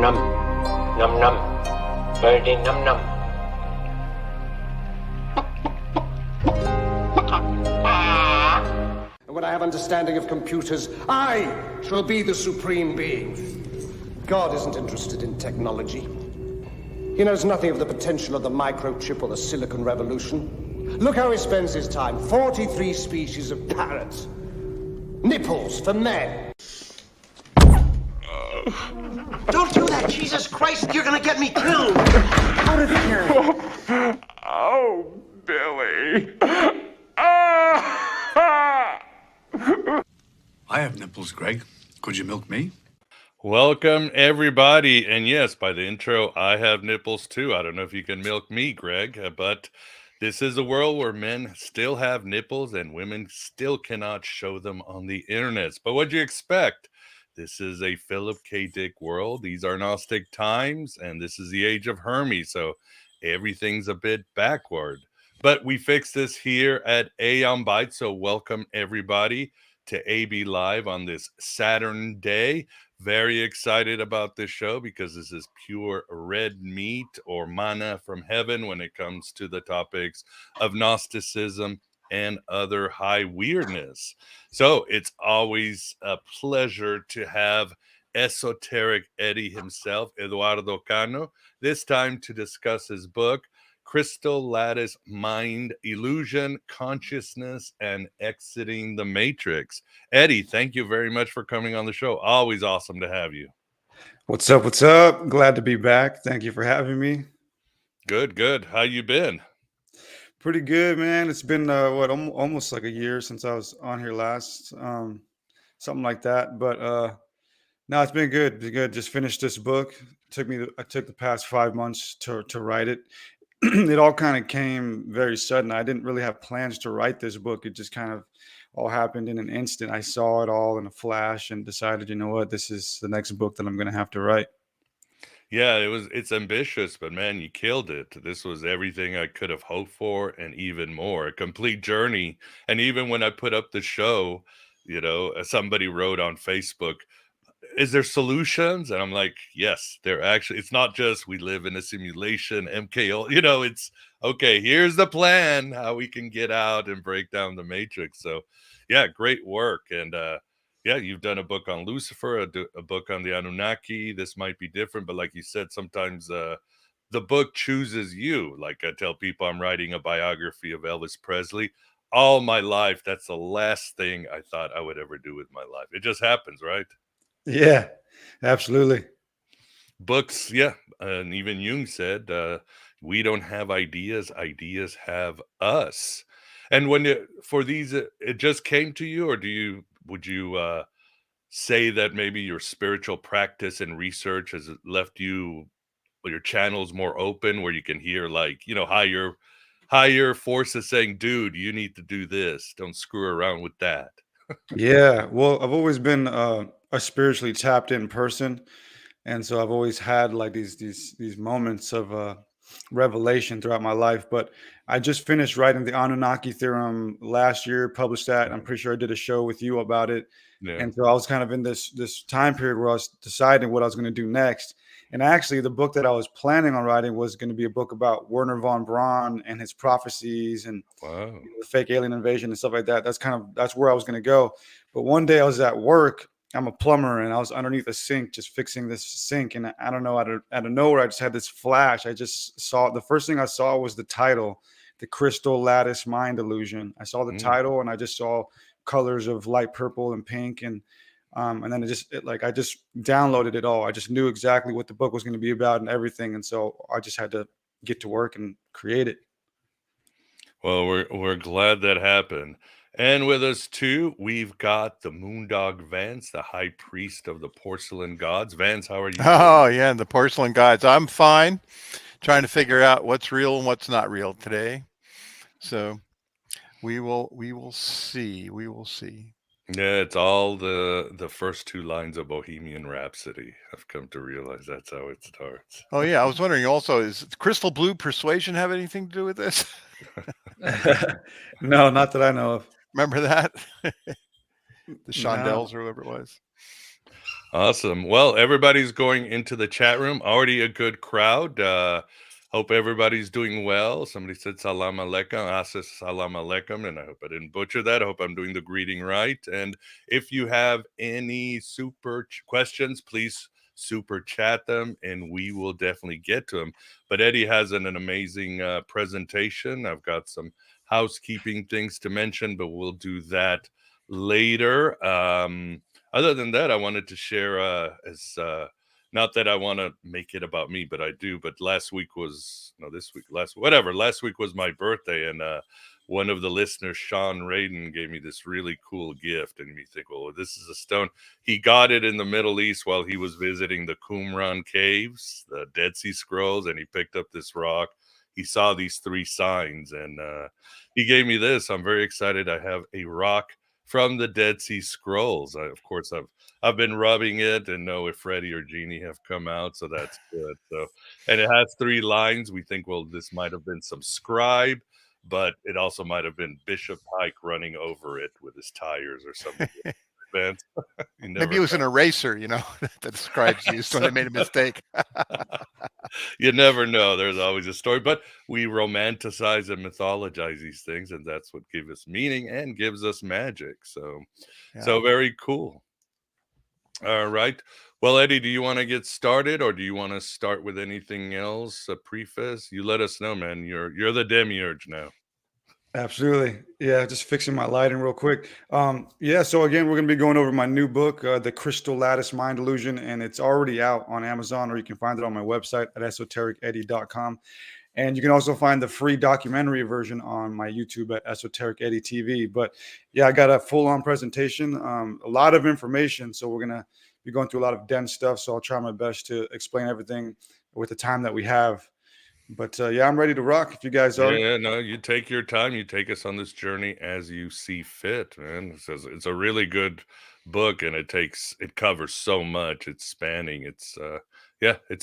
num, num num, birdie num num. When I have understanding of computers, I shall be the supreme being. God isn't interested in technology. He knows nothing of the potential of the microchip or the silicon revolution. Look how he spends his time. 43 species of parrots. Nipples for men. Don't do that, Jesus Christ! You're gonna get me killed! Out of here! Oh, Billy. I have nipples, Greg. Could you milk me? Welcome, everybody. And yes, by the intro, I have nipples too. I don't know if you can milk me, Greg, but this is a world where men still have nipples and women still cannot show them on the internet. But what'd you expect? This is a Philip K. Dick world. These are Gnostic times, and this is the age of Hermes. So everything's a bit backward. But we fixed this here at Aeon Byte. So welcome, everybody, to AB Live on this Saturn day. Very excited about this show because this is pure red meat or manna from heaven when it comes to the topics of Gnosticism and other high weirdness. So it's always a pleasure to have Esoteric Eddie himself, Eduardo Cano, this time to discuss his book, Crystal Lattice Mind Illusion, Consciousness, and Exiting the Matrix. Eddie, thank you very much for coming on the show. Always awesome to have you. What's up? What's up? Glad to be back. Thank you for having me. Good, good. How you been? Pretty good, man. It's been almost like a year since I was on here last, something like that. But no, it's been good. It's been good. Just finished this book. I took the past 5 months to write it. It all kind of came very sudden. I didn't really have plans to write this book. It just kind of all happened in an instant. I saw it all in a flash and decided, you know what, this is the next book that I'm going to have to write. Yeah, it's ambitious, but man, you killed it. This was everything I could have hoped for and even more. A complete journey. And even when I put up the show, somebody wrote on Facebook, is there solutions? And I'm like, yes, there actually, it's not just we live in a simulation, MKUltra, it's okay, here's the plan, how we can get out and break down the matrix. So yeah, great work. And yeah, you've done a book on Lucifer, a book on the Anunnaki. This might be different, but like you said, sometimes the book chooses you. Like I tell people I'm writing a biography of Elvis Presley. All my life, that's the last thing I thought I would ever do with my life. It just happens, right? Yeah, absolutely. Books, yeah. And even Jung said, we don't have ideas, ideas have us. And for these, it just came to you, or would you say that maybe your spiritual practice and research has left your channels more open where you can hear higher forces saying, dude, you need to do this. Don't screw around with that. Yeah, well, I've always been a spiritually tapped in person, and so I've always had like these moments of revelation throughout my life. But I just finished writing the Anunnaki theorem last year, published that. I'm pretty sure I did a show with you about it. Yeah. And so I was kind of in this time period where I was deciding what I was going to do next. And actually, the book that I was planning on writing was going to be a book about Werner von Braun and his prophecies and the fake alien invasion and stuff like that. That's where I was going to go. But one day I was at work. I'm a plumber, and I was underneath a sink just fixing this sink. And I don't know, out of nowhere, I just had this flash. I just saw, the first thing I saw was the title, The Crystal Lattice Mind Illusion. I saw the title, and I just saw colors of light purple and pink, and then I just downloaded it all. I just knew exactly what the book was going to be about and everything, and so I just had to get to work and create it. Well, we're glad that happened. And with us too, we've got the Moondog Vance, the high priest of the porcelain gods. Vance, how are you? Oh, yeah, the porcelain gods. I'm fine. Trying to figure out what's real and what's not real today. So we will see. We will see. Yeah, it's all the first two lines of Bohemian Rhapsody. I've come to realize that's how it starts. Oh, yeah. I was wondering also, is Crystal Blue Persuasion have anything to do with this? No, not that I know of. Remember that? The Shondells or whoever it was. Awesome. Well, everybody's going into the chat room. Already a good crowd. Hope everybody's doing well. Somebody said salam alaikum. I said salam alaikum, and I hope I didn't butcher that. I hope I'm doing the greeting right. And if you have any questions, please super chat them, and we will definitely get to them. But Eddie has an amazing presentation. I've got some housekeeping things to mention, but we'll do that later. Other than that, I wanted to share not that I want to make it about me, but I do. But last week was last week was my birthday, and one of the listeners, Sean Radin, gave me this really cool gift, and you think, well, this is a stone. He got it in the Middle East while he was visiting the Qumran caves, the Dead Sea Scrolls, and he picked up this rock. He saw these 3 signs, and he gave me this. I'm very excited. I have a rock from the Dead Sea Scrolls. Of course, I've been rubbing it and know if Freddie or Jeannie have come out, so that's good. So, and it has 3 lines. We think, well, this might have been some scribe, but it also might have been Bishop Pike running over it with his tires or something. Maybe it was an eraser, that the scribes used when they made a mistake. You never know. There's always a story, but we romanticize and mythologize these things, and that's what gives us meaning and gives us magic. So very cool. All right. Well, Eddie, do you want to get started, or do you want to start with anything else? A preface? You let us know, man. You're the demiurge now. Absolutely. Yeah, just fixing my lighting real quick. So again, we're going to be going over my new book, The Crystal Lattice Mind Illusion, and it's already out on Amazon, or you can find it on my website at esotericeddie.com. And you can also find the free documentary version on my YouTube at Esoteric Eddie TV. But yeah, I got a full-on presentation, a lot of information. So we're going to be going through a lot of dense stuff. So I'll try my best to explain everything with the time that we have. But I'm ready to rock if you guys are. Yeah, no, you take your time. You take us on this journey as you see fit, man. It's a really good book, and it covers so much. It's spanning. It's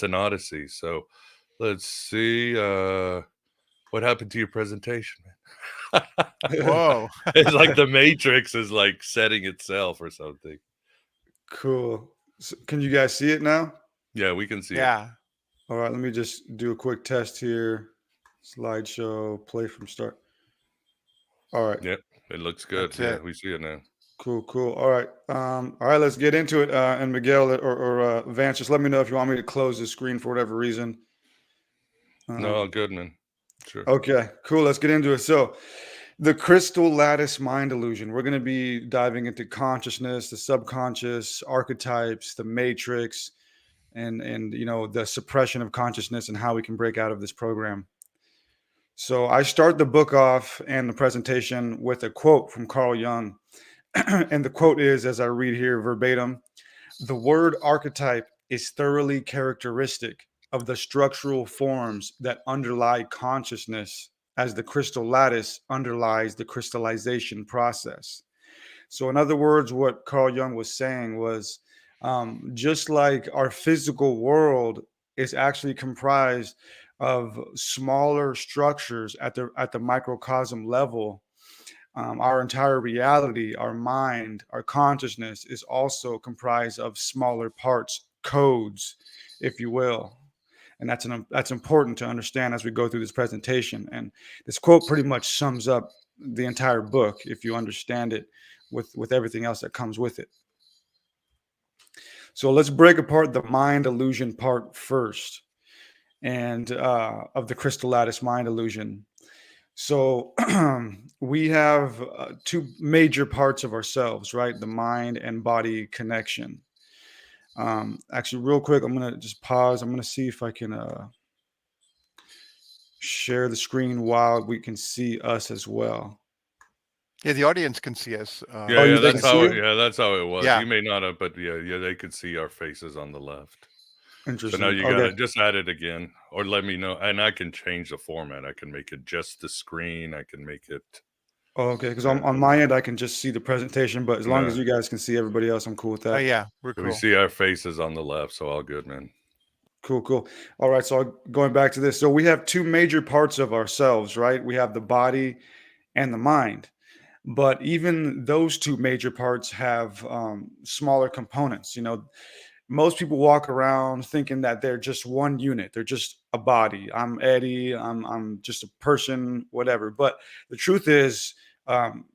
an odyssey. So let's see. What happened to your presentation, man? Whoa. It's like the Matrix is like setting itself or something. Cool. So, can you guys see it now? Yeah, we can see it. Yeah. All right, let me just do a quick test here. Slideshow, play from start. All right. Yep, it looks good. We see it now. Cool. All right. Let's get into it. And Miguel or Vance, just let me know if you want me to close the screen for whatever reason. No, good, man. Sure. Okay, cool. Let's get into it. So, the Crystal Lattice Mind Illusion. We're going to be diving into consciousness, the subconscious, archetypes, the matrix, and the suppression of consciousness and how we can break out of this program. So I start the book off and the presentation with a quote from Carl Jung. And the quote is, as I read here verbatim, "The word archetype is thoroughly characteristic of the structural forms that underlie consciousness, as the crystal lattice underlies the crystallization process." So in other words, what Carl Jung was saying was, just like our physical world is actually comprised of smaller structures at the microcosm level, our entire reality, our mind, our consciousness is also comprised of smaller parts, codes, if you will. And that's important to understand as we go through this presentation. And this quote pretty much sums up the entire book if you understand it with everything else that comes with it. So let's break apart the mind illusion part first, and of the Crystal Lattice Mind Illusion. So we have 2 major parts of ourselves, right? The mind and body connection. Actually, real quick, I'm going to just pause. I'm going to see if I can share the screen while we can see us as well. Yeah, the audience can see us. That's how it was. Yeah. You may not have, but yeah, they could see our faces on the left. Interesting. So now you gotta just add it again, or let me know, and I can change the format. I can make it just the screen. I can make it. Oh, okay, because on my end I can just see the presentation, but as long as you guys can see everybody else, I'm cool with that. Oh yeah, we're cool. We see our faces on the left, so all good, man. Cool. All right, so going back to this, so we have 2 major parts of ourselves, right? We have the body and the mind. But even those two major parts have smaller components. Most people walk around thinking that they're just one unit. They're just a body. I'm Eddie. I'm just a person, whatever. But the truth is,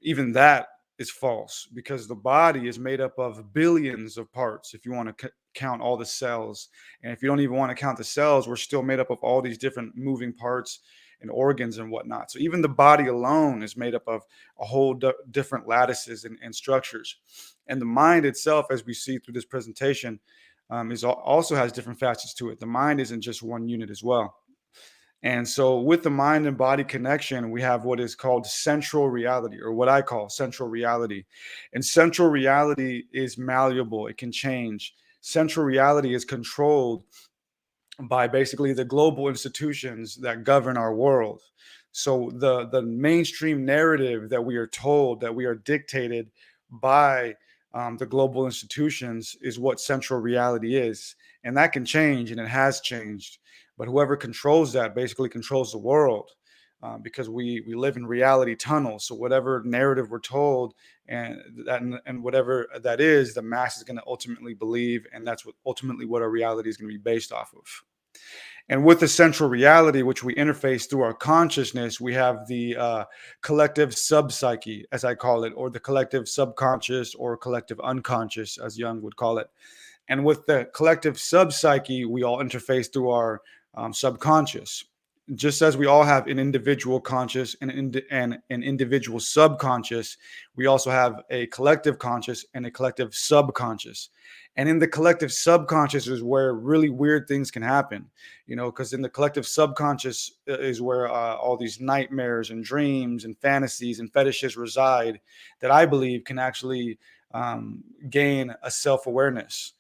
even that is false, because the body is made up of billions of parts. If you want to count all the cells, and if you don't even want to count the cells, we're still made up of all these different moving parts and organs and whatnot. So even the body alone is made up of a whole different lattices and structures. And the mind itself, as we see through this presentation, also has different facets to it. The mind isn't just one unit as well. And so with the mind and body connection, we have what is called central reality, or what I call central reality. And central reality is malleable. It can change. Central reality is controlled by basically the global institutions that govern our world. So the mainstream narrative that we are told, that we are dictated by the global institutions, is what central reality is. And that can change, and it has changed. But whoever controls that basically controls the world, because we live in reality tunnels. So whatever narrative we're told, and whatever that is, the mass is going to ultimately believe, and that's ultimately what our reality is going to be based off of. And with the central reality, which we interface through our consciousness, we have the collective subpsyche, as I call it, or the collective subconscious, or collective unconscious, as Jung would call it. And with the collective subpsyche, we all interface through our subconscious. Just as we all have an individual conscious and an individual subconscious, we also have a collective conscious and a collective subconscious. And in the collective subconscious is where really weird things can happen, because in the collective subconscious is where all these nightmares and dreams and fantasies and fetishes reside, that I believe can actually gain a self-awareness,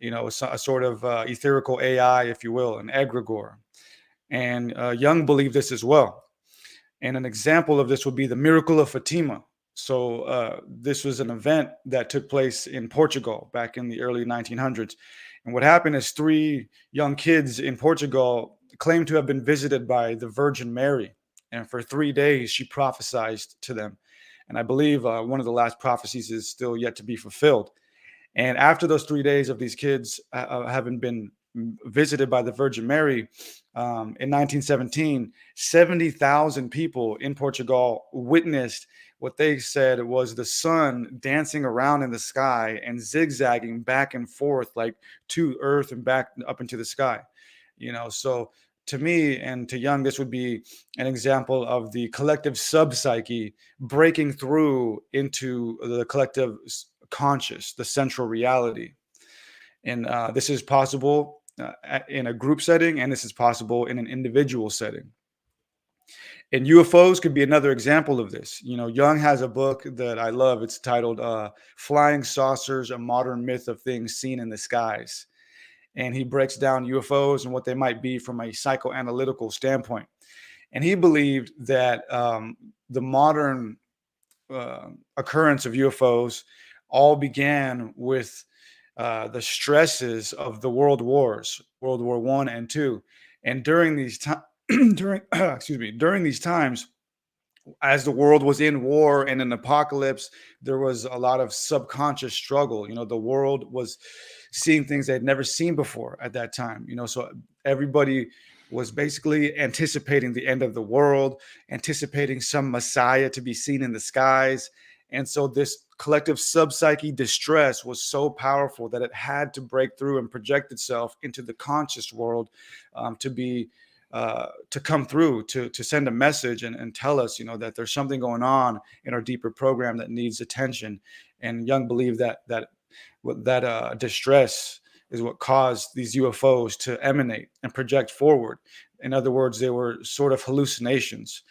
a sort of etherical AI, if you will, an egregore. And Jung believed this as well. And an example of this would be the miracle of Fatima. So this was an event that took place in Portugal back in the early 1900s. And what happened is 3 young kids in Portugal claimed to have been visited by the Virgin Mary. And for 3 days, she prophesied to them. And I believe one of the last prophecies is still yet to be fulfilled. And after those 3 days of these kids having been visited by the Virgin Mary, in 1917, 70,000 people in Portugal witnessed what they said was the sun dancing around in the sky and zigzagging back and forth, like to earth and back up into the sky. So to me and to Jung, this would be an example of the collective subpsyche breaking through into the collective conscious, the central reality. And this is possible in a group setting, and this is possible in an individual setting. And UFOs could be another example of this. Jung has a book that I love. It's titled Flying Saucers, A Modern Myth of Things Seen in the Skies. And he breaks down UFOs and what they might be from a psychoanalytical standpoint. And he believed that the modern occurrence of UFOs all began with the stresses of the world wars, World War I and II. And during these during these times, as the world was in war and an apocalypse, there was a lot of subconscious struggle. The world was seeing things they had never seen before at that time. So everybody was basically anticipating the end of the world, anticipating some messiah to be seen in the skies. And so this collective subpsyche distress was so powerful that it had to break through and project itself into the conscious world to come through, to send a message and tell us, that there's something going on in our deeper program that needs attention. And Jung believed that distress is what caused these UFOs to emanate and project forward. In other words, they were sort of hallucinations.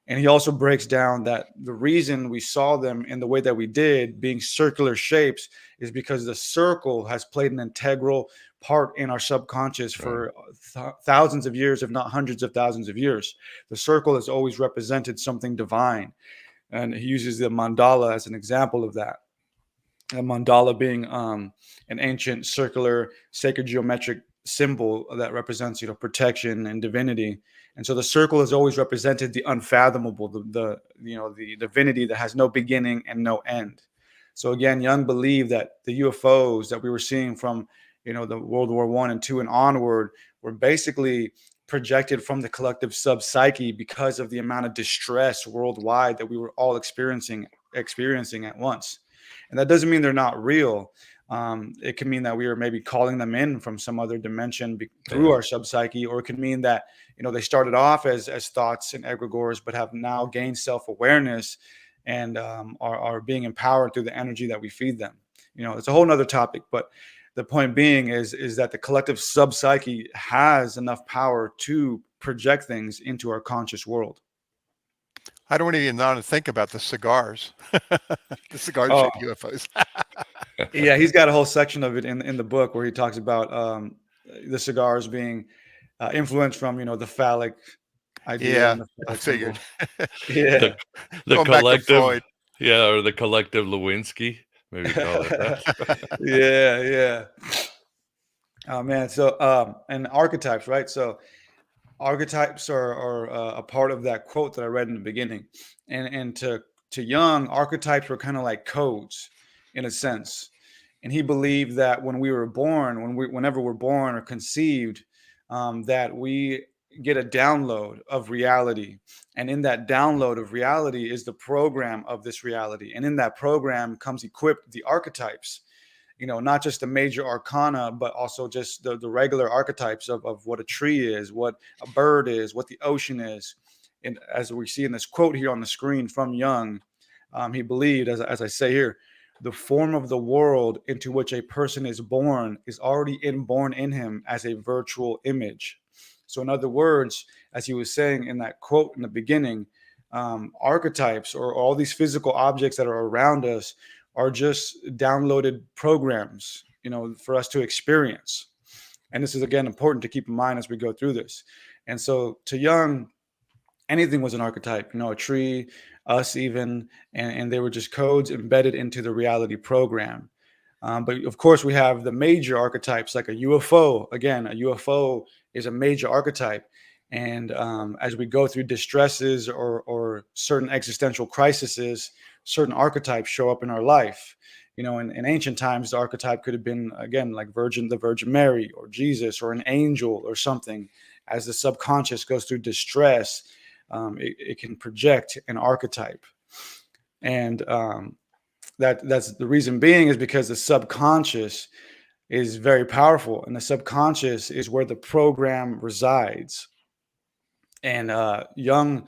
And he also breaks down that the reason we saw them in the way that we did, being circular shapes, is because the circle has played an integral part in our subconscious for thousands of years, if not hundreds of thousands of years. The circle has always represented something divine. And he uses the mandala as an example of that. A mandala being an ancient circular sacred geometric symbol that represents, protection and divinity. And so the circle has always represented the unfathomable, the divinity that has no beginning and no end. So again, Jung believed that the UFOs that we were seeing from, the World War I and II and onward were basically projected from the collective sub-psyche because of the amount of distress worldwide that we were all experiencing at once. And that doesn't mean they're not real. It can mean that we are maybe calling them in from some other dimension through our sub-psyche, or it could mean that, they started off as thoughts and egregores, but have now gained self-awareness and are being empowered through the energy that we feed them. It's a whole nother topic, but the point being is that the collective sub-psyche has enough power to project things into our conscious world. I don't even want to think about the cigars. The cigars shaped UFOs. Yeah, he's got a whole section of it in the book where he talks about the cigars being influenced from, the phallic idea. Yeah, I figured. Yeah. The collective, or the collective Lewinsky, maybe call it that. Yeah. Oh man, so and archetypes, right? So archetypes are a part of that quote that I read in the beginning, and to Jung, archetypes were kind of like codes in a sense, and he believed that when we were born, whenever we're born or conceived, that we get a download of reality, and in that download of reality is the program of this reality, and in that program comes equipped the archetypes. Not just the major arcana, but also just the regular archetypes of what a tree is, what a bird is, what the ocean is. And as we see in this quote here on the screen from Jung, he believed, as I say here, the form of the world into which a person is born is already inborn in him as a virtual image. So in other words, as he was saying in that quote in the beginning, archetypes or all these physical objects that are around us are just downloaded programs, for us to experience. And this is, again, important to keep in mind as we go through this. And so to Jung, anything was an archetype, a tree, us even, and they were just codes embedded into the reality program. But of course, we have the major archetypes like a UFO. Again, a UFO is a major archetype. And as we go through distresses or certain existential crises, certain archetypes show up in our life. In ancient times, the archetype could have been, again, like the Virgin Mary or Jesus or an angel or something. As the subconscious goes through distress, it can project an archetype. And that's the reason being is because the subconscious is very powerful, and the subconscious is where the program resides. And Jung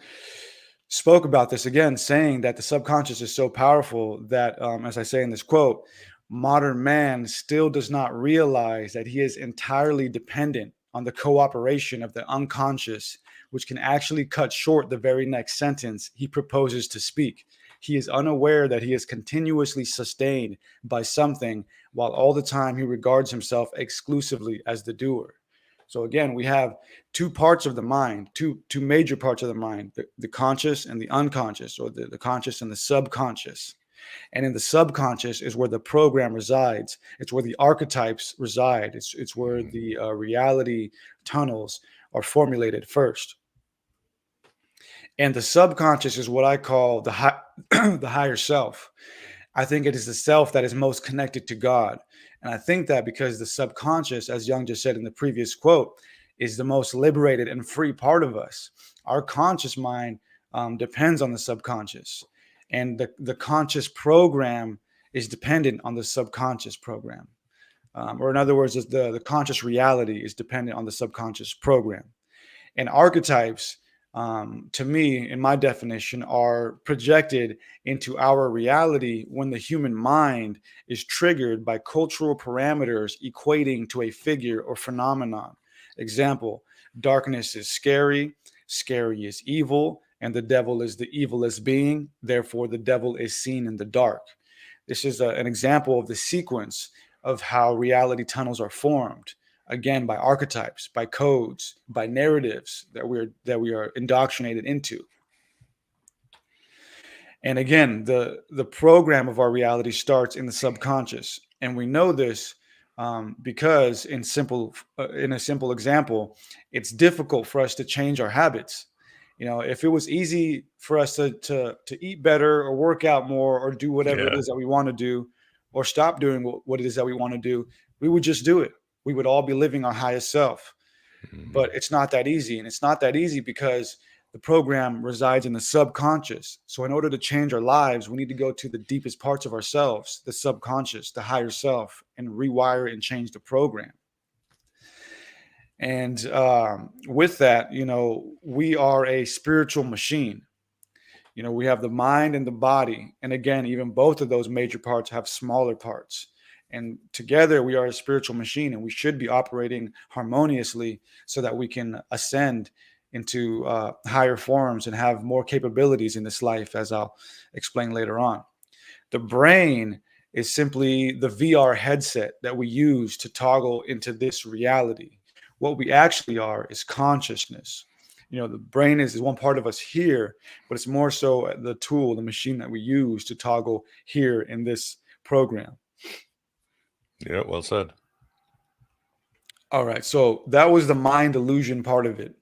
spoke about this again, saying that the subconscious is so powerful that, as I say in this quote, modern man still does not realize that he is entirely dependent on the cooperation of the unconscious, which can actually cut short the very next sentence he proposes to speak. He is unaware that he is continuously sustained by something, while all the time he regards himself exclusively as the doer. So again, we have two parts of the mind, two major parts of the mind, the conscious and the unconscious, or the conscious and the subconscious. And in the subconscious is where the program resides. It's where the archetypes reside. It's where the reality tunnels are formulated first. And the subconscious is what I call the higher self. I think it is the self that is most connected to God. And I think that because the subconscious, as Jung just said in the previous quote, is the most liberated and free part of us. Our conscious mind depends on the subconscious. And the conscious program is dependent on the subconscious program. Or in other words, the conscious reality is dependent on the subconscious program. And archetypes, to me, in my definition, are projected into our reality when the human mind is triggered by cultural parameters equating to a figure or phenomenon. Example, darkness is scary, scary is evil, and the devil is the evilest being. Therefore, the devil is seen in the dark. This is an example of the sequence of how reality tunnels are formed. Again, by archetypes, by codes, by narratives that we are indoctrinated into. And again, the program of our reality starts in the subconscious. And we know this because in a simple example, it's difficult for us to change our habits. If it was easy for us to eat better or work out more or do whatever it is that we want to do, or stop doing what it is that we want to do, we would just do it. We would all be living our highest self. But it's not that easy. And it's not that easy because the program resides in the subconscious. So in order to change our lives, we need to go to the deepest parts of ourselves, the subconscious, the higher self, and rewire and change the program. And with that, we are a spiritual machine. We have the mind and the body. And again, even both of those major parts have smaller parts. And together we are a spiritual machine, and we should be operating harmoniously so that we can ascend into higher forms and have more capabilities in this life, as I'll explain later on. The brain is simply the VR headset that we use to toggle into this reality. What we actually are is consciousness. The brain is one part of us here, but it's more so the tool, the machine that we use to toggle here in this program. Yeah, well said. All right, so that was the mind illusion part of it.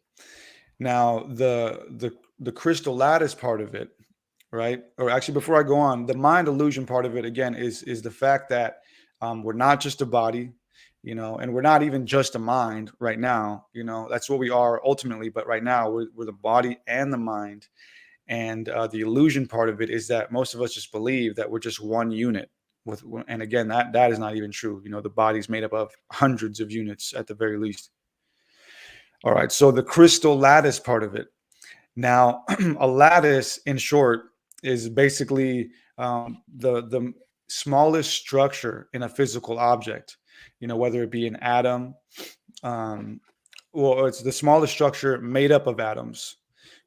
Now, the crystal lattice part of it, right? Or actually, before I go on, the mind illusion part of it, again, is the fact that we're not just a body, and we're not even just a mind right now. That's what we are ultimately, but right now we're the body and the mind. And the illusion part of it is that most of us just believe that we're just one unit. And again, that is not even true. The body's made up of hundreds of units at the very least. All right, so the crystal lattice part of it. Now, a lattice, in short, is basically the smallest structure in a physical object. Whether it be an atom, it's the smallest structure made up of atoms.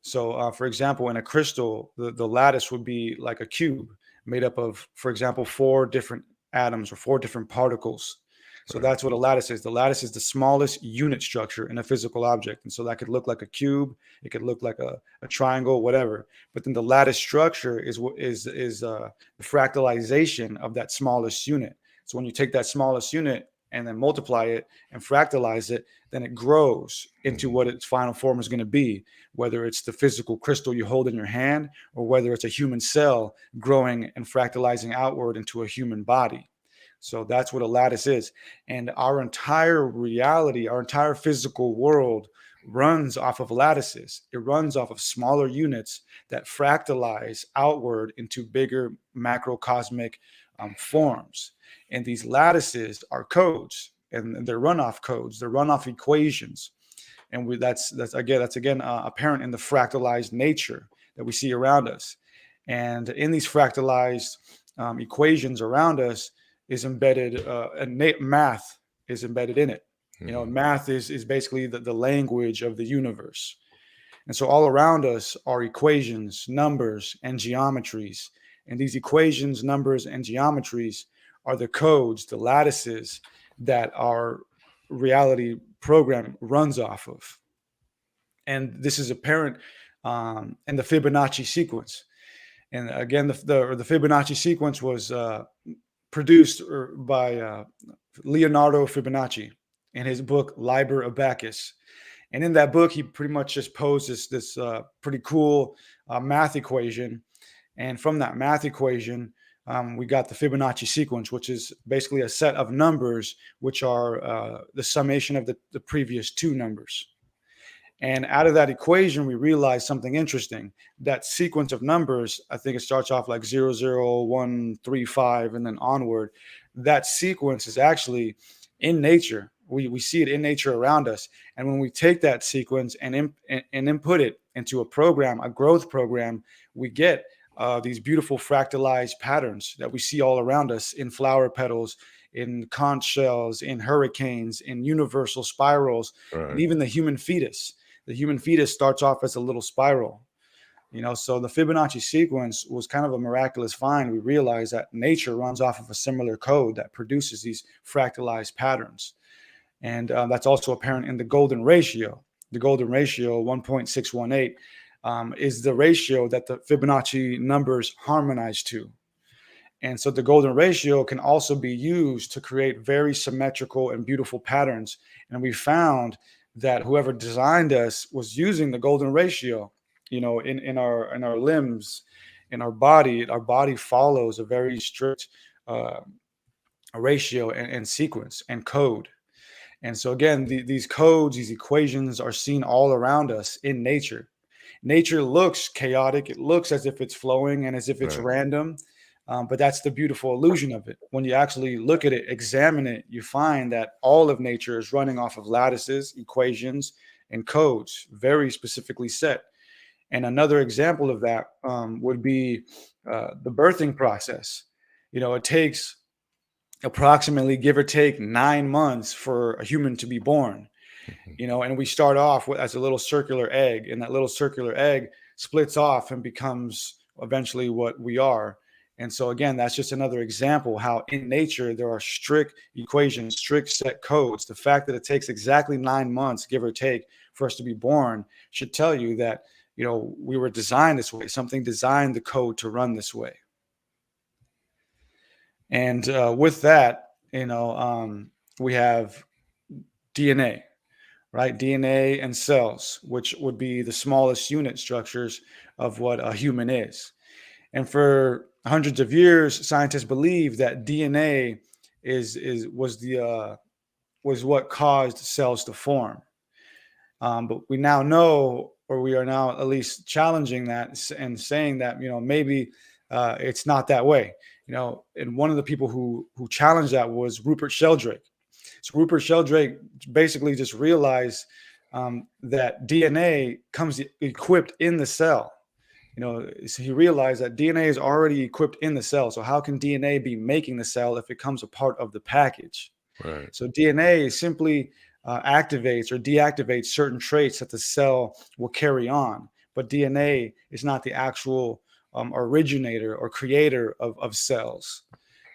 So, for example, in a crystal, the lattice would be like a cube made up of, for example, 4 different atoms or 4 different particles. So that's what a lattice is. The lattice is the smallest unit structure in a physical object. And so that could look like a cube. It could look like a triangle, whatever. But then the lattice structure is the fractalization of that smallest unit. So when you take that smallest unit and then multiply it and fractalize it, then it grows into what its final form is going to be, whether it's the physical crystal you hold in your hand or whether it's a human cell growing and fractalizing outward into a human body. So that's what a lattice is. And our entire reality, our entire physical world runs off of lattices. It runs off of smaller units that fractalize outward into bigger macrocosmic forms. And these lattices are codes, and they're runoff codes, they're runoff equations. And that's again apparent in the fractalized nature that we see around us. And in these fractalized equations around us is embedded, math is embedded in it. Math is basically the language of the universe. And so all around us are equations, numbers, and geometries. And these equations, numbers, and geometries are the codes, the lattices that our reality program runs off of. And this is apparent in the Fibonacci sequence. And again, the Fibonacci sequence was produced by Leonardo Fibonacci in his book, Liber Abacus. And in that book, he pretty much just posed this pretty cool math equation. And from that math equation, we got the Fibonacci sequence, which is basically a set of numbers, which are the summation of the previous 2 numbers. And out of that equation, we realized something interesting. That sequence of numbers, I think it starts off like 0, 0, 1, 3, 5, and then onward. That sequence is actually in nature. We see it in nature around us. And when we take that sequence and input it into a program, a growth program, we get these beautiful fractalized patterns that we see all around us in flower petals, in conch shells, in hurricanes, in universal spirals, and even the human fetus. The human fetus starts off as a little spiral. So the Fibonacci sequence was kind of a miraculous find. We realized that nature runs off of a similar code that produces these fractalized patterns. And that's also apparent in the golden ratio. The golden ratio, 1.618, is the ratio that the Fibonacci numbers harmonize to. And so the golden ratio can also be used to create very symmetrical and beautiful patterns. And we found that whoever designed us was using the golden ratio, in our limbs, in our body follows a very strict ratio and sequence and code. And so again, these codes, these equations are seen all around us in nature. Nature looks chaotic. It looks as if it's flowing and as if it's random. But that's the beautiful illusion of it. When you actually look at it, examine it, you find that all of nature is running off of lattices, equations, and codes, very specifically set. And another example of that would be the birthing process. It takes approximately, give or take, 9 months for a human to be born. And we start off as a little circular egg, and that little circular egg splits off and becomes eventually what we are. And so again, that's just another example how in nature there are strict equations, strict set codes. The fact that it takes exactly 9 months, give or take, for us to be born should tell you that, we were designed this way. Something designed the code to run this way. And with that, we have DNA, right? DNA and cells, which would be the smallest unit structures of what a human is. And for hundreds of years, scientists believed that DNA was what caused cells to form. But we now know, or we are now at least challenging that and saying that, maybe it's not that way. And one of the people who challenged that was Rupert Sheldrake. So Rupert Sheldrake basically just realized that DNA comes equipped in the cell. So he realized that DNA is already equipped in the cell. So how can DNA be making the cell if it comes a part of the package? Right. So DNA simply activates or deactivates certain traits that the cell will carry on. But DNA is not the actual originator or creator of cells.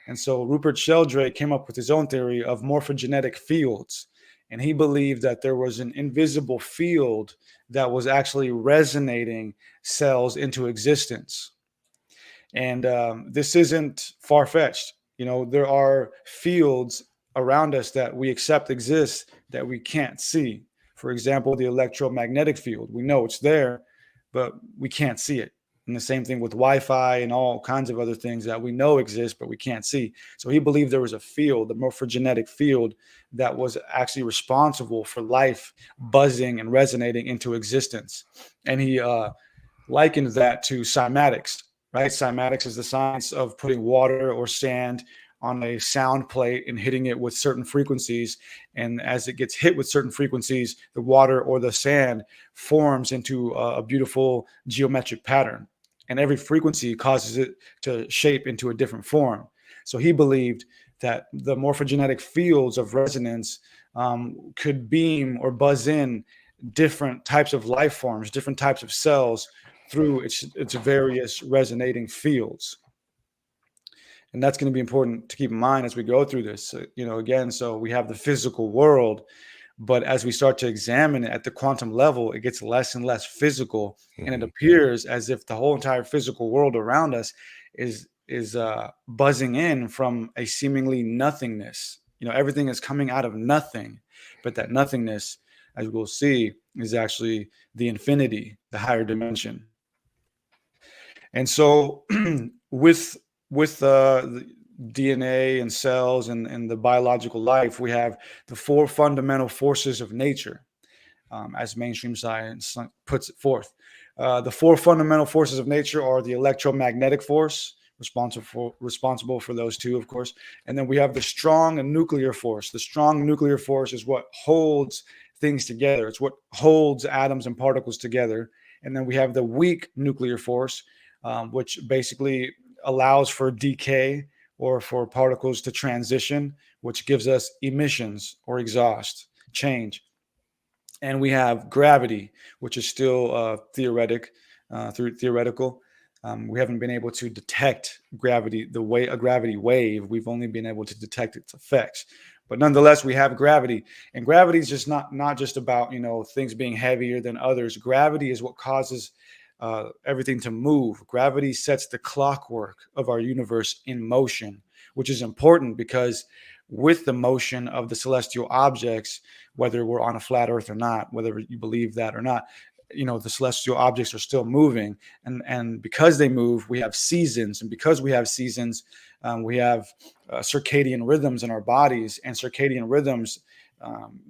And so Rupert Sheldrake came up with his own theory of morphogenetic fields. And he believed that there was an invisible field that was actually resonating cells into existence. And this isn't far-fetched. There are fields around us that we accept exist that we can't see. For example, the electromagnetic field. We know it's there, but we can't see it. And the same thing with Wi-Fi and all kinds of other things that we know exist, but we can't see. So he believed there was a field, the morphogenetic field, that was actually responsible for life buzzing and resonating into existence. And he likened that to cymatics, right? Cymatics is the science of putting water or sand on a sound plate and hitting it with certain frequencies. And as it gets hit with certain frequencies, the water or the sand forms into a beautiful geometric pattern. And every frequency causes it to shape into a different form. So he believed that the morphogenetic fields of resonance could beam or buzz in different types of life forms, different types of cells through its various resonating fields. And that's going to be important to keep in mind as we go through this. Again, so we have the physical world, but as we start to examine it at the quantum level, it gets less and less physical. And it appears as if the whole entire physical world around us is buzzing in from a seemingly nothingness. Everything is coming out of nothing, but that nothingness, as we'll see, is actually the infinity, the higher dimension. And so with the DNA and cells and the biological life, we have the 4 fundamental forces of nature, as mainstream science puts it forth. The 4 fundamental forces of nature are the electromagnetic force, responsible for those 2, of course. And then we have the strong and nuclear force. The strong nuclear force is what holds things together. It's what holds atoms and particles together. And then we have the weak nuclear force, which basically allows for decay or for particles to transition, which gives us emissions or exhaust, change. And we have gravity, which is still theoretical. We haven't been able to detect gravity, a gravity wave. We've only been able to detect its effects. But nonetheless, we have gravity. And gravity is just not just about, things being heavier than others. Gravity is what causes everything to move. Gravity sets the clockwork of our universe in motion, which is important because with the motion of the celestial objects, whether we're on a flat earth or not, whether you believe that or not, the celestial objects are still moving. And because they move, we have seasons. And because we have seasons, we have circadian rhythms in our bodies. And circadian rhythms,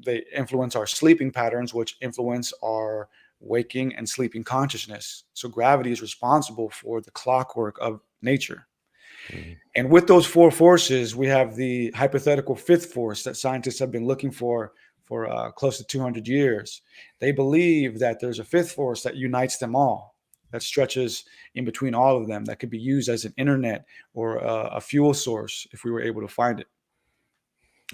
they influence our sleeping patterns, which influence our waking and sleeping consciousness. So gravity is responsible for the clockwork of nature. Mm-hmm. And with those four forces, we have the hypothetical fifth force that scientists have been looking for close to 200 years. They believe that there's a fifth force that unites them all, that stretches in between all of them, that could be used as an internet or a fuel source if we were able to find it.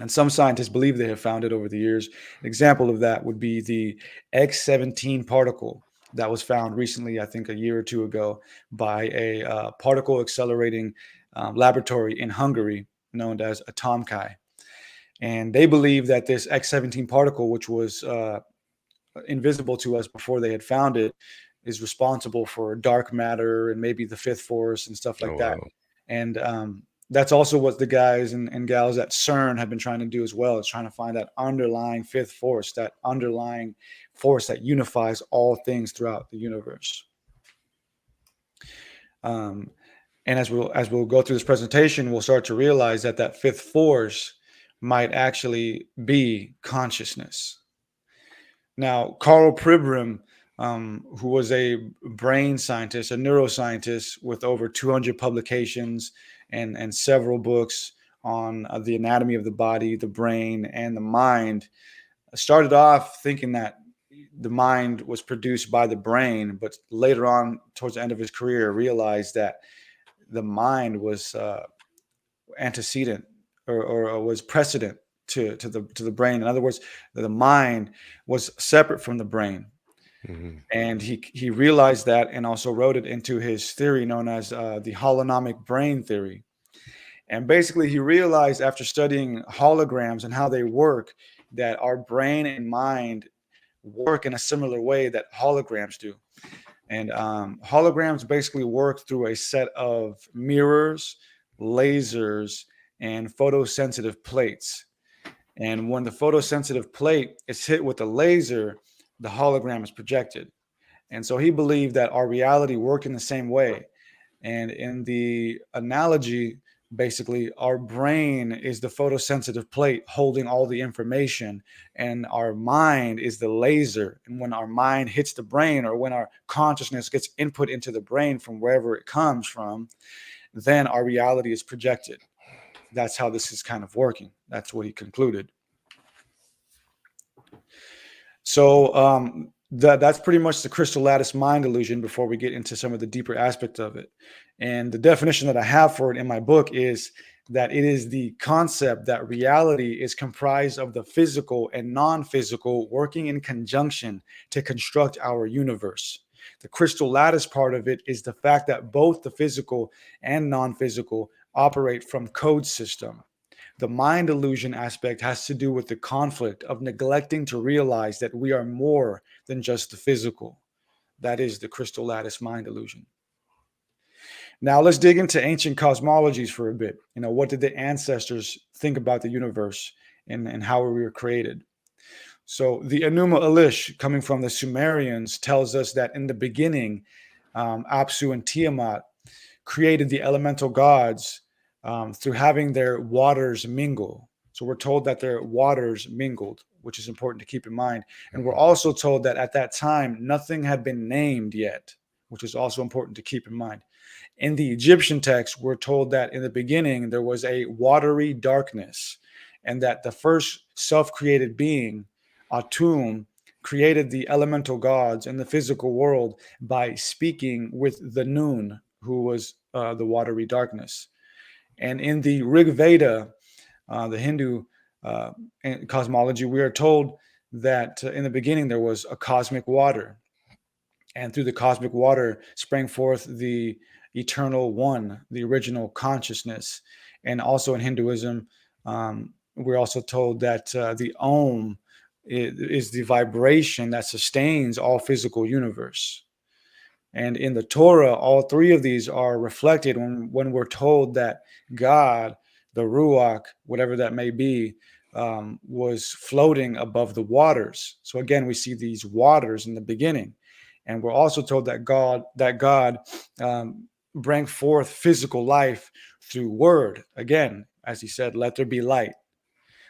And some scientists believe they have found it over the years. An example of that would be the X-17 particle that was found recently, I think a year or two ago, by a particle accelerating laboratory in Hungary known as Atomkai. And they believe that this X-17 particle, which was invisible to us before they had found it, is responsible for dark matter and maybe the fifth force and stuff like that. Wow. And that's also what the guys and gals at CERN have been trying to do as well, is trying to find that underlying fifth force, that underlying force that unifies all things throughout the universe. And as we'll go through this presentation, we'll start to realize that fifth force might actually be consciousness. Now, Karl Pribram, who was a brain scientist, a neuroscientist with over 200 publications and several books on the anatomy of the body, the brain, and the mind, started off thinking that the mind was produced by the brain, but later on, towards the end of his career, realized that the mind was antecedent or was precedent to the brain. In other words, the mind was separate from the brain. Mm-hmm. And he realized that and also wrote it into his theory known as the holonomic brain theory. And basically, he realized after studying holograms and how they work that our brain and mind work in a similar way that holograms do. And holograms basically work through a set of mirrors, lasers, and photosensitive plates. And when the photosensitive plate is hit with a laser, the hologram is projected. And so he believed that our reality worked in the same way. And in the analogy, basically, our brain is the photosensitive plate holding all the information, and our mind is the laser. And when our mind hits the brain, or when our consciousness gets input into the brain from wherever it comes from, then our reality is projected. That's how this is kind of working. That's what he concluded. So that's pretty much the Crystal Lattice Mind Illusion before we get into some of the deeper aspects of it. And the definition that I have for it in my book is that it is the concept that reality is comprised of the physical and non-physical working in conjunction to construct our universe. The crystal lattice part of it is the fact that both the physical and non-physical operate from code system. The mind illusion aspect has to do with the conflict of neglecting to realize that we are more than just the physical. That is the crystal lattice mind illusion. Now let's dig into ancient cosmologies for a bit. What did the ancestors think about the universe and how we were created? So the Enuma Elish, coming from the Sumerians, tells us that in the beginning, Apsu and Tiamat created the elemental gods through having their waters mingle. So we're told that their waters mingled, which is important to keep in mind. And we're also told that at that time, nothing had been named yet, which is also important to keep in mind. In the Egyptian text, we're told that in the beginning, there was a watery darkness, and that the first self-created being, Atum, created the elemental gods in the physical world by speaking with the Nun, who was the watery darkness. And in the Rig Veda, the Hindu cosmology, we are told that in the beginning there was a cosmic water. And through the cosmic water sprang forth the eternal one, the original consciousness. And also in Hinduism, we're also told that the Om is the vibration that sustains all physical universe. And in the Torah, all three of these are reflected when we're told that God, the Ruach, whatever that may be, was floating above the waters. So again, we see these waters in the beginning. And we're also told that God bring forth physical life through word. Again, as he said, let there be light.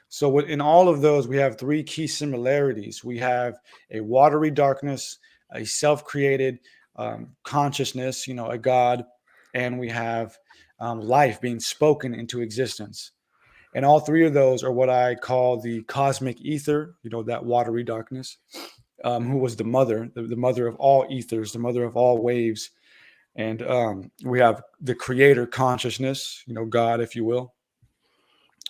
So in all of those, we have three key similarities. We have a watery darkness, a self-created consciousness, a God, and we have life being spoken into existence. And all three of those are what I call the cosmic ether, that watery darkness, who was the mother, the mother of all ethers, the mother of all waves. And we have the creator consciousness, God, if you will,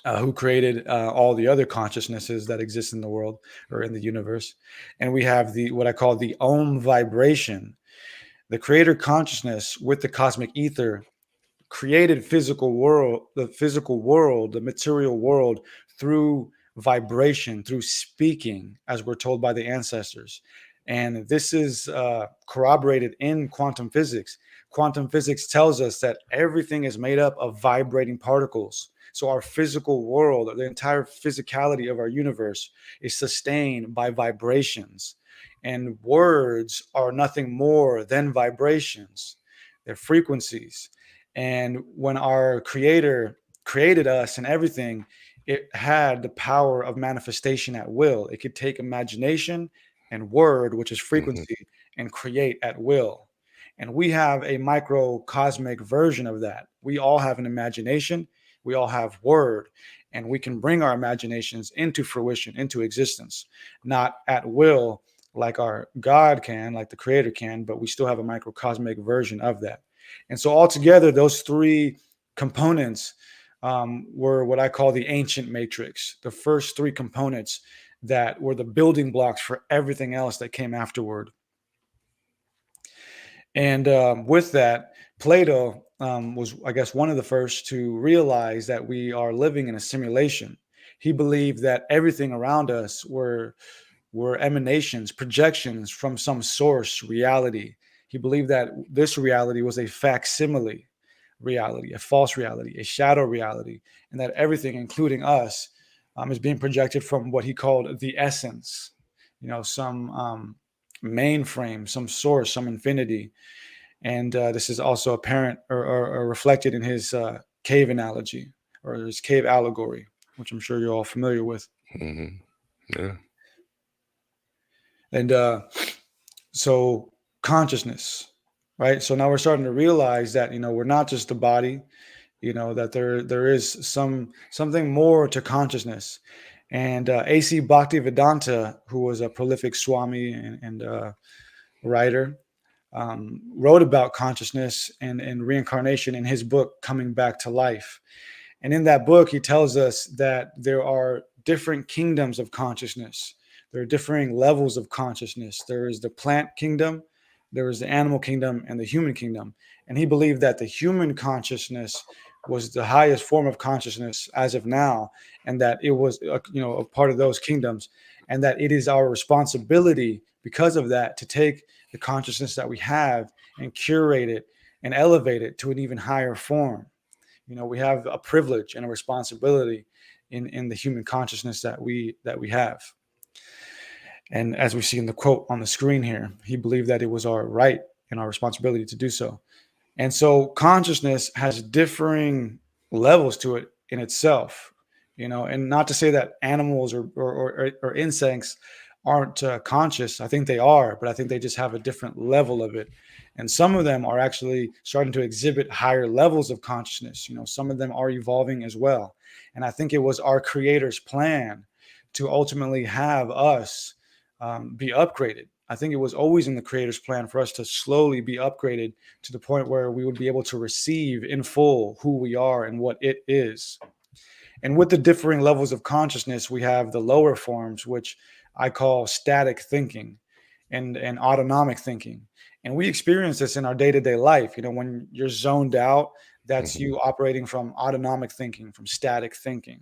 who created all the other consciousnesses that exist in the world or in the universe. And we have what I call the Om vibration. The creator consciousness with the cosmic ether created the physical world, the material world, through vibration, through speaking, as we're told by the ancestors. And this is corroborated in quantum physics. Quantum physics tells us that everything is made up of vibrating particles. So our physical world, the entire physicality of our universe, is sustained by vibrations. And words are nothing more than vibrations. They're frequencies. And when our creator created us and everything, it had the power of manifestation at will. It could take imagination and word, which is frequency, and create at will. And we have a microcosmic version of that. We all have an imagination. We all have word, and we can bring our imaginations into fruition, into existence, not at will like our God can, like the creator can, but we still have a microcosmic version of that. And so altogether, those three components were what I call the ancient matrix, the first three components that were the building blocks for everything else that came afterward. And with that, Plato was, I guess, one of the first to realize that we are living in a simulation. He believed that everything around us were emanations, projections from some source reality. He believed that this reality was a facsimile reality, a false reality, a shadow reality, and that everything, including us, is being projected from what he called the essence, some mainframe, some source, some infinity. And this is also apparent or reflected in his cave analogy or his cave allegory, which I'm sure you're all familiar with. Yeah. And so consciousness, right? So now we're starting to realize that, we're not just a body, that there is something more to consciousness. And A.C. Bhaktivedanta, who was a prolific Swami and writer, wrote about consciousness and reincarnation in his book, Coming Back to Life. And in that book, he tells us that there are different kingdoms of consciousness. There are differing levels of consciousness. There is the plant kingdom, there is the animal kingdom, and the human kingdom. And he believed that the human consciousness was the highest form of consciousness as of now, and that it was a part of those kingdoms, and that it is our responsibility because of that to take the consciousness that we have and curate it and elevate it to an even higher form. We have a privilege and a responsibility in the human consciousness that we have. And as we see in the quote on the screen here, he believed that it was our right and our responsibility to do so. And so consciousness has differing levels to it in itself, and not to say that animals or insects aren't conscious. I think they are, but I think they just have a different level of it. And some of them are actually starting to exhibit higher levels of consciousness. Some of them are evolving as well. And I think it was our creator's plan to ultimately have us be upgraded. I think it was always in the creator's plan for us to slowly be upgraded to the point where we would be able to receive in full who we are and what it is. And with the differing levels of consciousness, we have the lower forms, which I call static thinking and autonomic thinking. And we experience this in our day-to-day life. When you're zoned out, that's you operating from autonomic thinking, from static thinking.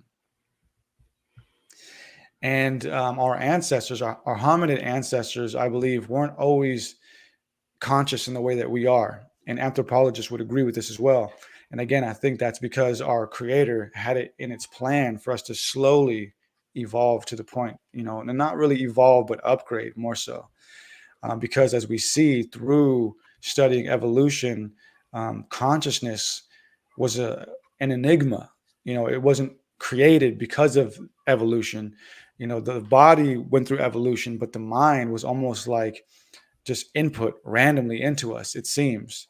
And our ancestors, our hominid ancestors, I believe, weren't always conscious in the way that we are. And anthropologists would agree with this as well. And again, I think that's because our creator had it in its plan for us to slowly evolve to the point, and not really evolve, but upgrade more so. Because as we see through studying evolution, consciousness was an enigma. It wasn't created because of evolution. The body went through evolution, but the mind was almost like just input randomly into us, it seems.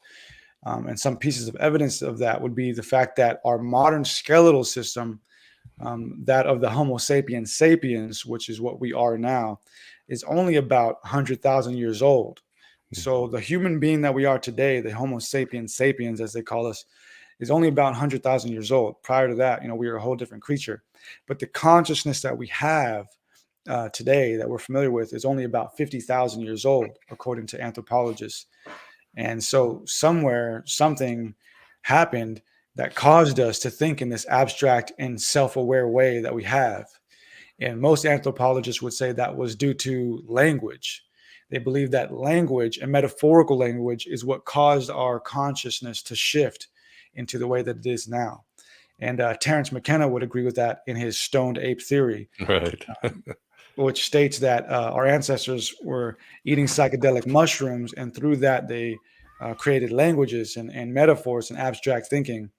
And some pieces of evidence of that would be the fact that our modern skeletal system, that of the Homo sapiens sapiens, which is what we are now, is only about 100,000 years old. So the human being that we are today, the Homo sapiens sapiens, as they call us, is only about 100,000 years old. Prior to that, we were a whole different creature. But the consciousness that we have today, that we're familiar with, is only about 50,000 years old, according to anthropologists. And so somewhere, something happened that caused us to think in this abstract and self-aware way that we have. And most anthropologists would say that was due to language. They believe that language and metaphorical language is what caused our consciousness to shift into the way that it is now. And Terence McKenna would agree with that in his stoned ape theory. Right. Which states that our ancestors were eating psychedelic mushrooms, and through that they created languages and metaphors and abstract thinking.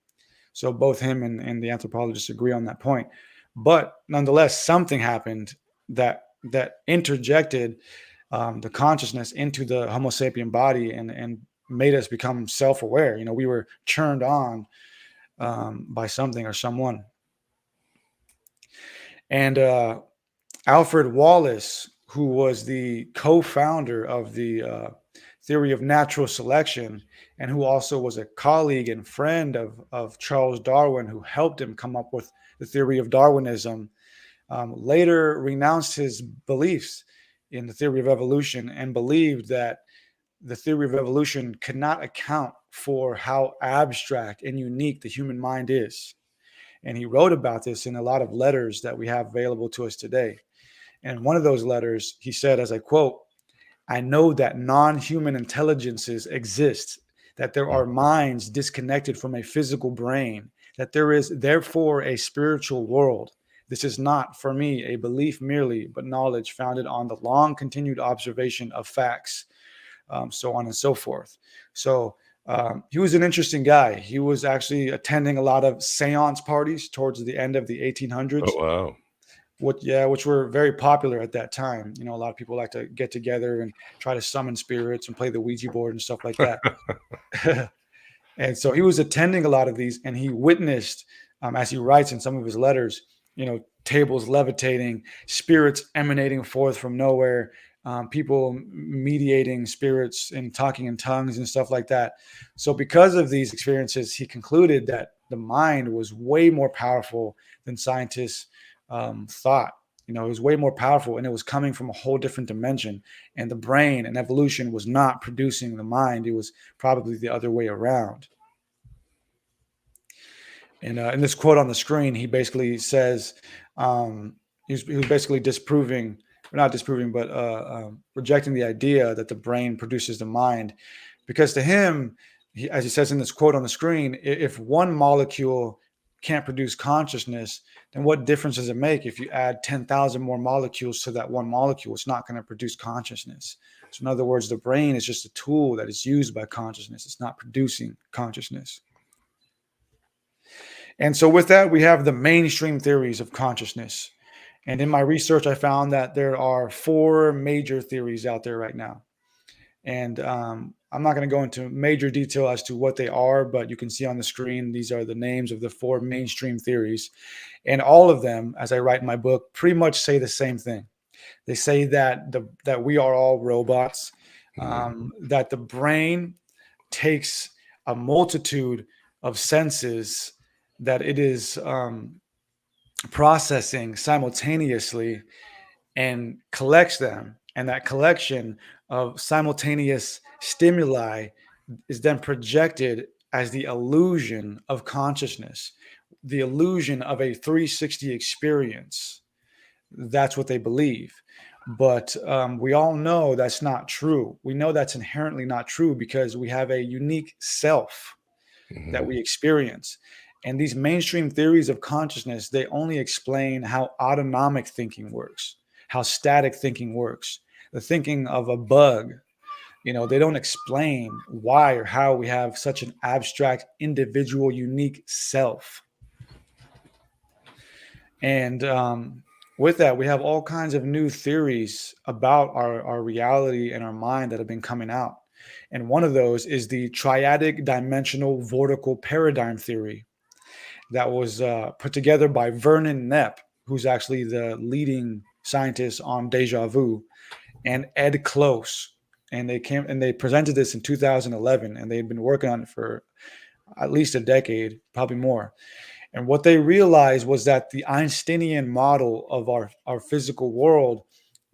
So both him and the anthropologists agree on that point. But nonetheless, something happened that interjected the consciousness into the Homo sapien body and made us become self-aware. We were turned on by something or someone. And Alfred Wallace, who was the co-founder of the theory of natural selection, and who also was a colleague and friend of Charles Darwin, who helped him come up with the theory of Darwinism, later renounced his beliefs in the theory of evolution and believed that the theory of evolution could not account for how abstract and unique the human mind is. And he wrote about this in a lot of letters that we have available to us today. And in one of those letters, he said, as I quote, "I know that non-human intelligences exist, that there are minds disconnected from a physical brain, that there is therefore a spiritual world. This is not, for me, a belief merely, but knowledge founded on the long continued observation of facts," so on and so forth. So he was an interesting guy. He was actually attending a lot of seance parties towards the end of the 1800s. Oh, wow. Which were very popular at that time. A lot of people like to get together and try to summon spirits and play the Ouija board and stuff like that. And so he was attending a lot of these, and he witnessed, as he writes in some of his letters, tables levitating, spirits emanating forth from nowhere, people mediating spirits and talking in tongues and stuff like that. So because of these experiences, he concluded that the mind was way more powerful than scientists thought. It was way more powerful, and it was coming from a whole different dimension. And the brain and evolution was not producing the mind. It was probably the other way around. And in this quote on the screen, he basically says, he was basically disproving, or not disproving, but rejecting the idea that the brain produces the mind. Because to him, as he says in this quote on the screen, if one molecule can't produce consciousness, then what difference does it make if you add 10,000 more molecules to that one molecule? It's not going to produce consciousness. So in other words, the brain is just a tool that is used by consciousness. It's not producing consciousness. And so with that, we have the mainstream theories of consciousness. And in my research, I found that there are 4 major theories out there right now. And I'm not going to go into major detail as to what they are, but you can see on the screen, these are the names of the 4 mainstream theories. And all of them, as I write in my book, pretty much say the same thing. They say that we are all robots, that the brain takes a multitude of senses that it is processing simultaneously and collects them. And that collection of simultaneous stimuli is then projected as the illusion of consciousness, the illusion of a 360 experience. That's what they believe. But we all know that's not true. We know that's inherently not true because we have a unique self that we experience. And these mainstream theories of consciousness, they only explain how autonomic thinking works, how static thinking works, the thinking of a bug. They don't explain why or how we have such an abstract, individual, unique self. And with that, we have all kinds of new theories about our reality and our mind that have been coming out. And one of those is the triadic dimensional vortical paradigm theory that was put together by Vernon Knepp, who's actually the leading scientist on deja vu, and Ed Close. And they presented this in 2011, and they had been working on it for at least a decade, probably more. And what they realized was that the Einsteinian model of our physical world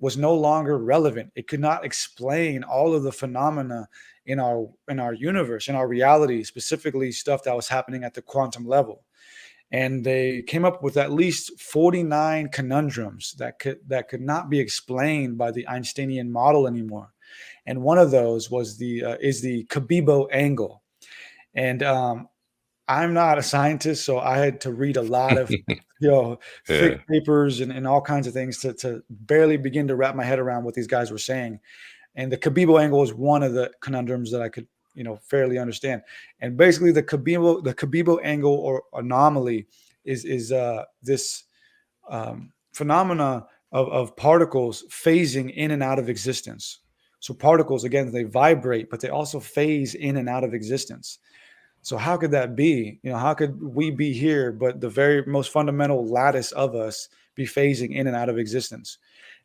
was no longer relevant. It could not explain all of the phenomena in our universe, in our reality, specifically stuff that was happening at the quantum level. And they came up with at least 49 conundrums that could not be explained by the Einsteinian model anymore. And one of those was the Cabibbo angle. And I'm not a scientist, so I had to read a lot of thick papers and all kinds of things to barely begin to wrap my head around what these guys were saying. And the Cabibbo angle is one of the conundrums that I could fairly understand. And basically the Cabibbo angle or anomaly is this phenomena of particles phasing in and out of existence. So particles, again, they vibrate, but they also phase in and out of existence. So how could that be? How could we be here, but the very most fundamental lattice of us be phasing in and out of existence?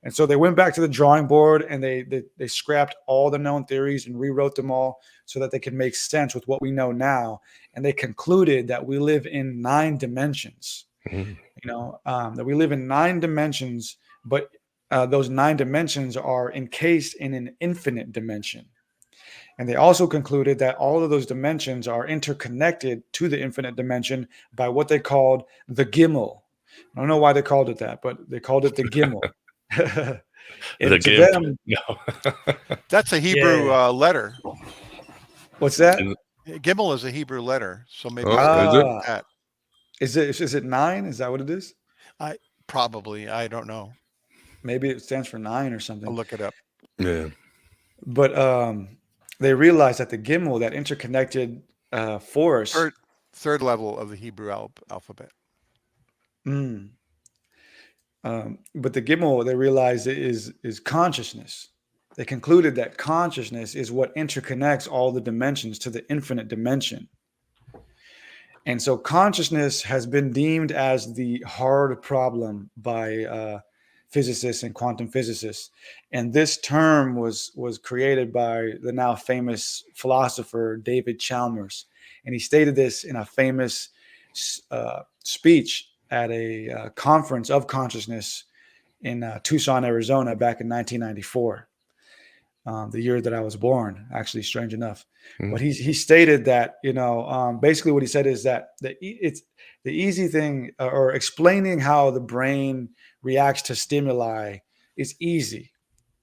And so they went back to the drawing board and they scrapped all the known theories and rewrote them all so that they could make sense with what we know now. And they concluded that we live in 9 dimensions. That we live in 9 dimensions, but those 9 dimensions are encased in an infinite dimension. And they also concluded that all of those dimensions are interconnected to the infinite dimension by what they called the gimel. I don't know why they called it that, but they called it the gimel. That's a Hebrew letter. What's that? Gimel is a Hebrew letter, so maybe is it 9? Is that what it is? I don't know. Maybe it stands for 9 or something. I'll look it up. Yeah, but they realized that the gimel, that interconnected force, third level of the Hebrew alphabet. But the gimel, they realized is consciousness. They concluded that consciousness is what interconnects all the dimensions to the infinite dimension. And so consciousness has been deemed as the hard problem by physicists and quantum physicists. And this term was created by the now famous philosopher David Chalmers. And he stated this in a famous speech at a conference of consciousness in Tucson, Arizona, back in 1994, the year that I was born, actually, strange enough. But he stated that, basically what he said is that it's the easy thing, or explaining how the brain reacts to stimuli is easy.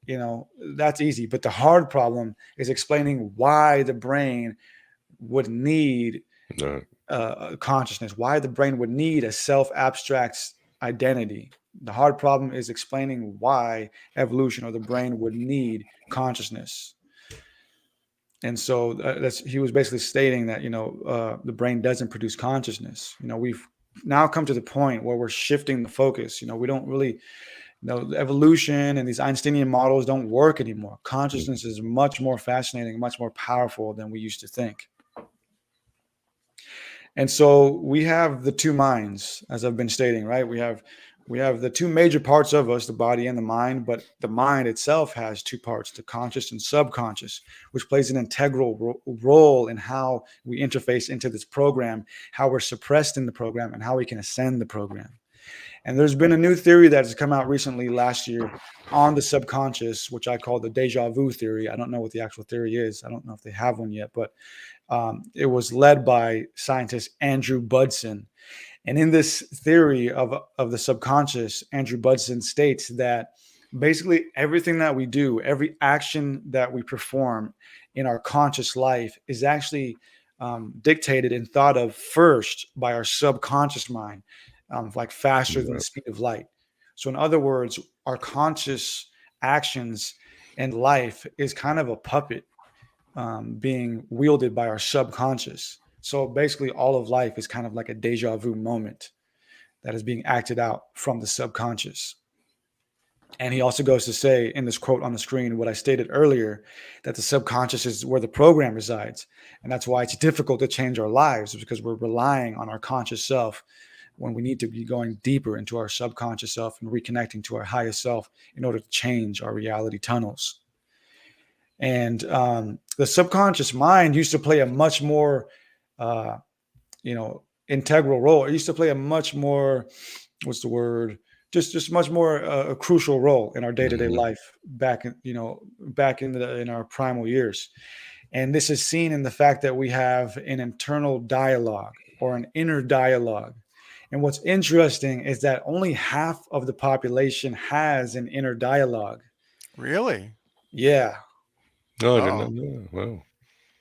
That's easy. But the hard problem is explaining why the brain would need consciousness, why the brain would need a self-abstract identity. The hard problem is explaining why evolution or the brain would need consciousness. And so he was basically stating that, the brain doesn't produce consciousness. We've now come to the point where we're shifting the focus. We don't really, the evolution and these Einsteinian models don't work anymore. Consciousness is much more fascinating, much more powerful than we used to think. And so we have the 2 minds, as I've been stating, right? We have the 2 major parts of us, the body and the mind, but the mind itself has 2 parts, the conscious and subconscious, which plays an integral role in how we interface into this program, how we're suppressed in the program, and how we can ascend the program. And there's been a new theory that has come out recently last year on the subconscious, which I call the deja vu theory. I don't know what the actual theory is. I don't know if they have one yet, but it was led by scientist Andrew Budson. And in this theory of the subconscious, Andrew Budson states that basically everything that we do, every action that we perform in our conscious life is actually dictated and thought of first by our subconscious mind, like faster than the speed of light. So in other words, our conscious actions and life is kind of a puppet being wielded by our subconscious. So basically all of life is kind of like a deja vu moment that is being acted out from the subconscious. And he also goes to say in this quote on the screen, what I stated earlier, that the subconscious is where the program resides. And that's why it's difficult to change our lives, because we're relying on our conscious self when we need to be going deeper into our subconscious self and reconnecting to our highest self in order to change our reality tunnels. And the subconscious mind used to play a much more, integral role. It used to play a much more, just much more a crucial role in our day-to-day life back in our primal years. And this is seen in the fact that we have an internal dialogue or an inner dialogue. And what's interesting is that only half of the population has an inner dialogue. Really? Yeah. No, I didn't know. Wow.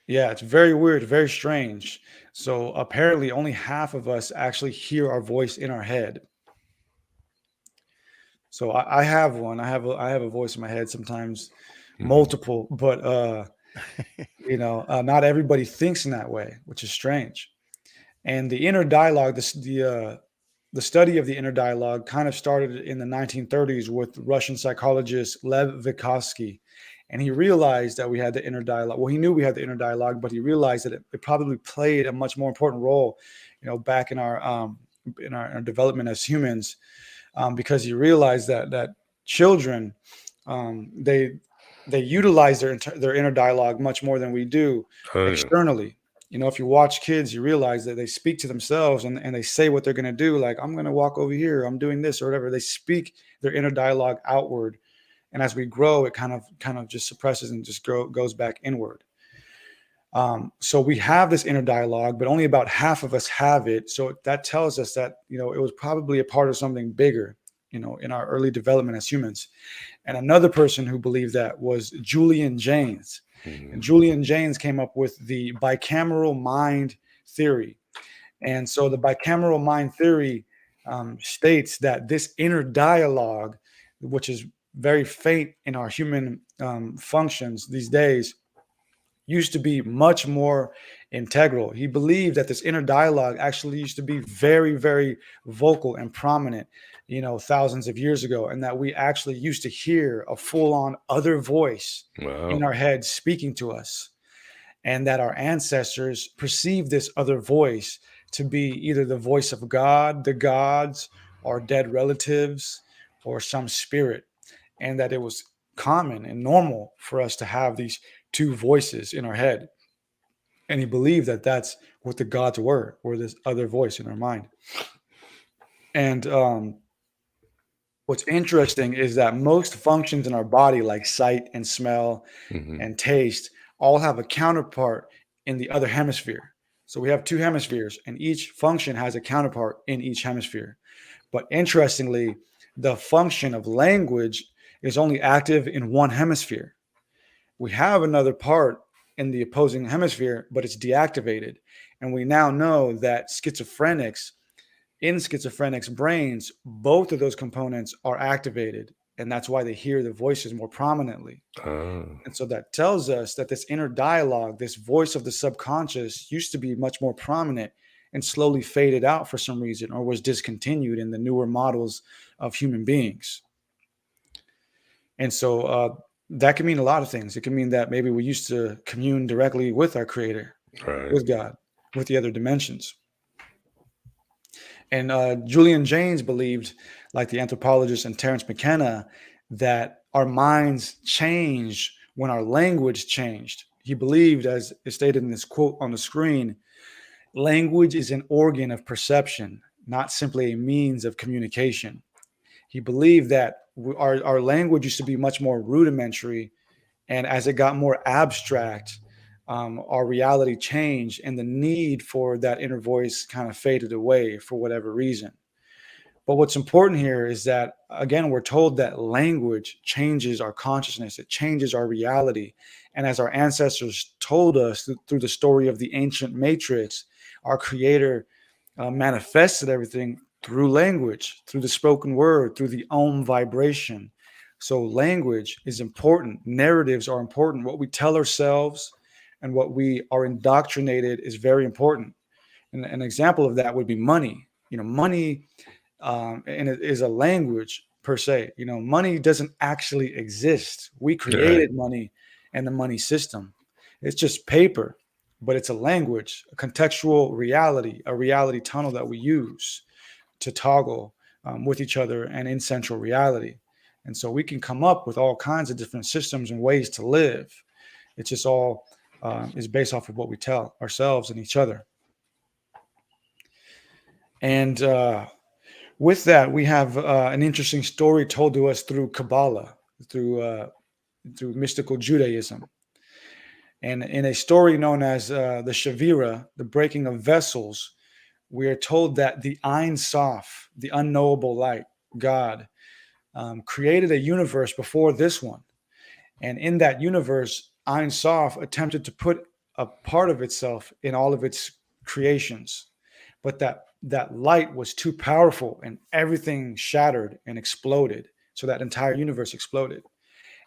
Yeah, it's very weird, very strange. So apparently only half of us actually hear our voice in our head. So I have one. I have a voice in my head, sometimes multiple, but not everybody thinks in that way, which is strange. And the inner dialogue, the study of the inner dialogue kind of started in the 1930s with Russian psychologist Lev Vygotsky. And he realized that we had the inner dialogue. Well, he knew we had the inner dialogue, but he realized that it probably played a much more important role, back in our development as humans, because he realized that children, they utilize their inner dialogue much more than we do externally. If you watch kids, you realize that they speak to themselves and they say what they're going to do. Like, I'm going to walk over here. I'm doing this or whatever. They speak their inner dialogue outward. And as we grow, it kind of just suppresses and just goes back inward. So we have this inner dialogue, but only about half of us have it. So that tells us that, it was probably a part of something bigger, in our early development as humans. And another person who believed that was Julian Jaynes. And Julian Jaynes came up with the bicameral mind theory. And so the bicameral mind theory states that this inner dialogue, which is very faint in our human functions these days, used to be much more integral. He believed that this inner dialogue actually used to be very, very vocal and prominent, thousands of years ago, and that we actually used to hear a full-on other voice in our head speaking to us, and that our ancestors perceived this other voice to be either the voice of God, the gods, or dead relatives, or some spirit, and that it was common and normal for us to have these two voices in our head. And he believed that that's what the gods were, or this other voice in our mind. And what's interesting is that most functions in our body, like sight and smell and taste, all have a counterpart in the other hemisphere. So we have two hemispheres, and each function has a counterpart in each hemisphere. But interestingly, the function of language is only active in one hemisphere. We have another part in the opposing hemisphere, but it's deactivated. And we now know that in schizophrenics' brains, both of those components are activated. And that's why they hear the voices more prominently. And so that tells us that this inner dialogue, this voice of the subconscious, used to be much more prominent and slowly faded out for some reason, or was discontinued in the newer models of human beings. And so that can mean a lot of things. It can mean that maybe we used to commune directly with our creator, with God, with the other dimensions. And Julian Jaynes believed, like the anthropologist and Terence McKenna, that our minds changed when our language changed. He believed, as is stated in this quote on the screen, language is an organ of perception, not simply a means of communication. He believed that our language used to be much more rudimentary, and as it got more abstract, our reality changed, and the need for that inner voice kind of faded away for whatever reason. But what's important here is that, again, we're told that language changes our consciousness. It changes our reality. And as our ancestors told us through the story of the ancient matrix, our creator manifested everything through language, through the spoken word, through the Om vibration. So language is important. Narratives are important. What we tell ourselves and what we are indoctrinated is very important. And an example of that would be money. Money and it is a language per se. Money doesn't actually exist. We created money and the money system. It's just paper, but it's a language, a contextual reality, a reality tunnel that we use to toggle with each other and in central reality. And so we can come up with all kinds of different systems and ways to live. It's just all is based off of what we tell ourselves and each other. And with that, we have an interesting story told to us through Kabbalah, through mystical Judaism. And in a story known as the Shavira, the breaking of vessels, we are told that the Ein Sof, the unknowable light, God, created a universe before this one. And in that universe, Ein Sof attempted to put a part of itself in all of its creations. But that light was too powerful and everything shattered and exploded. So that entire universe exploded.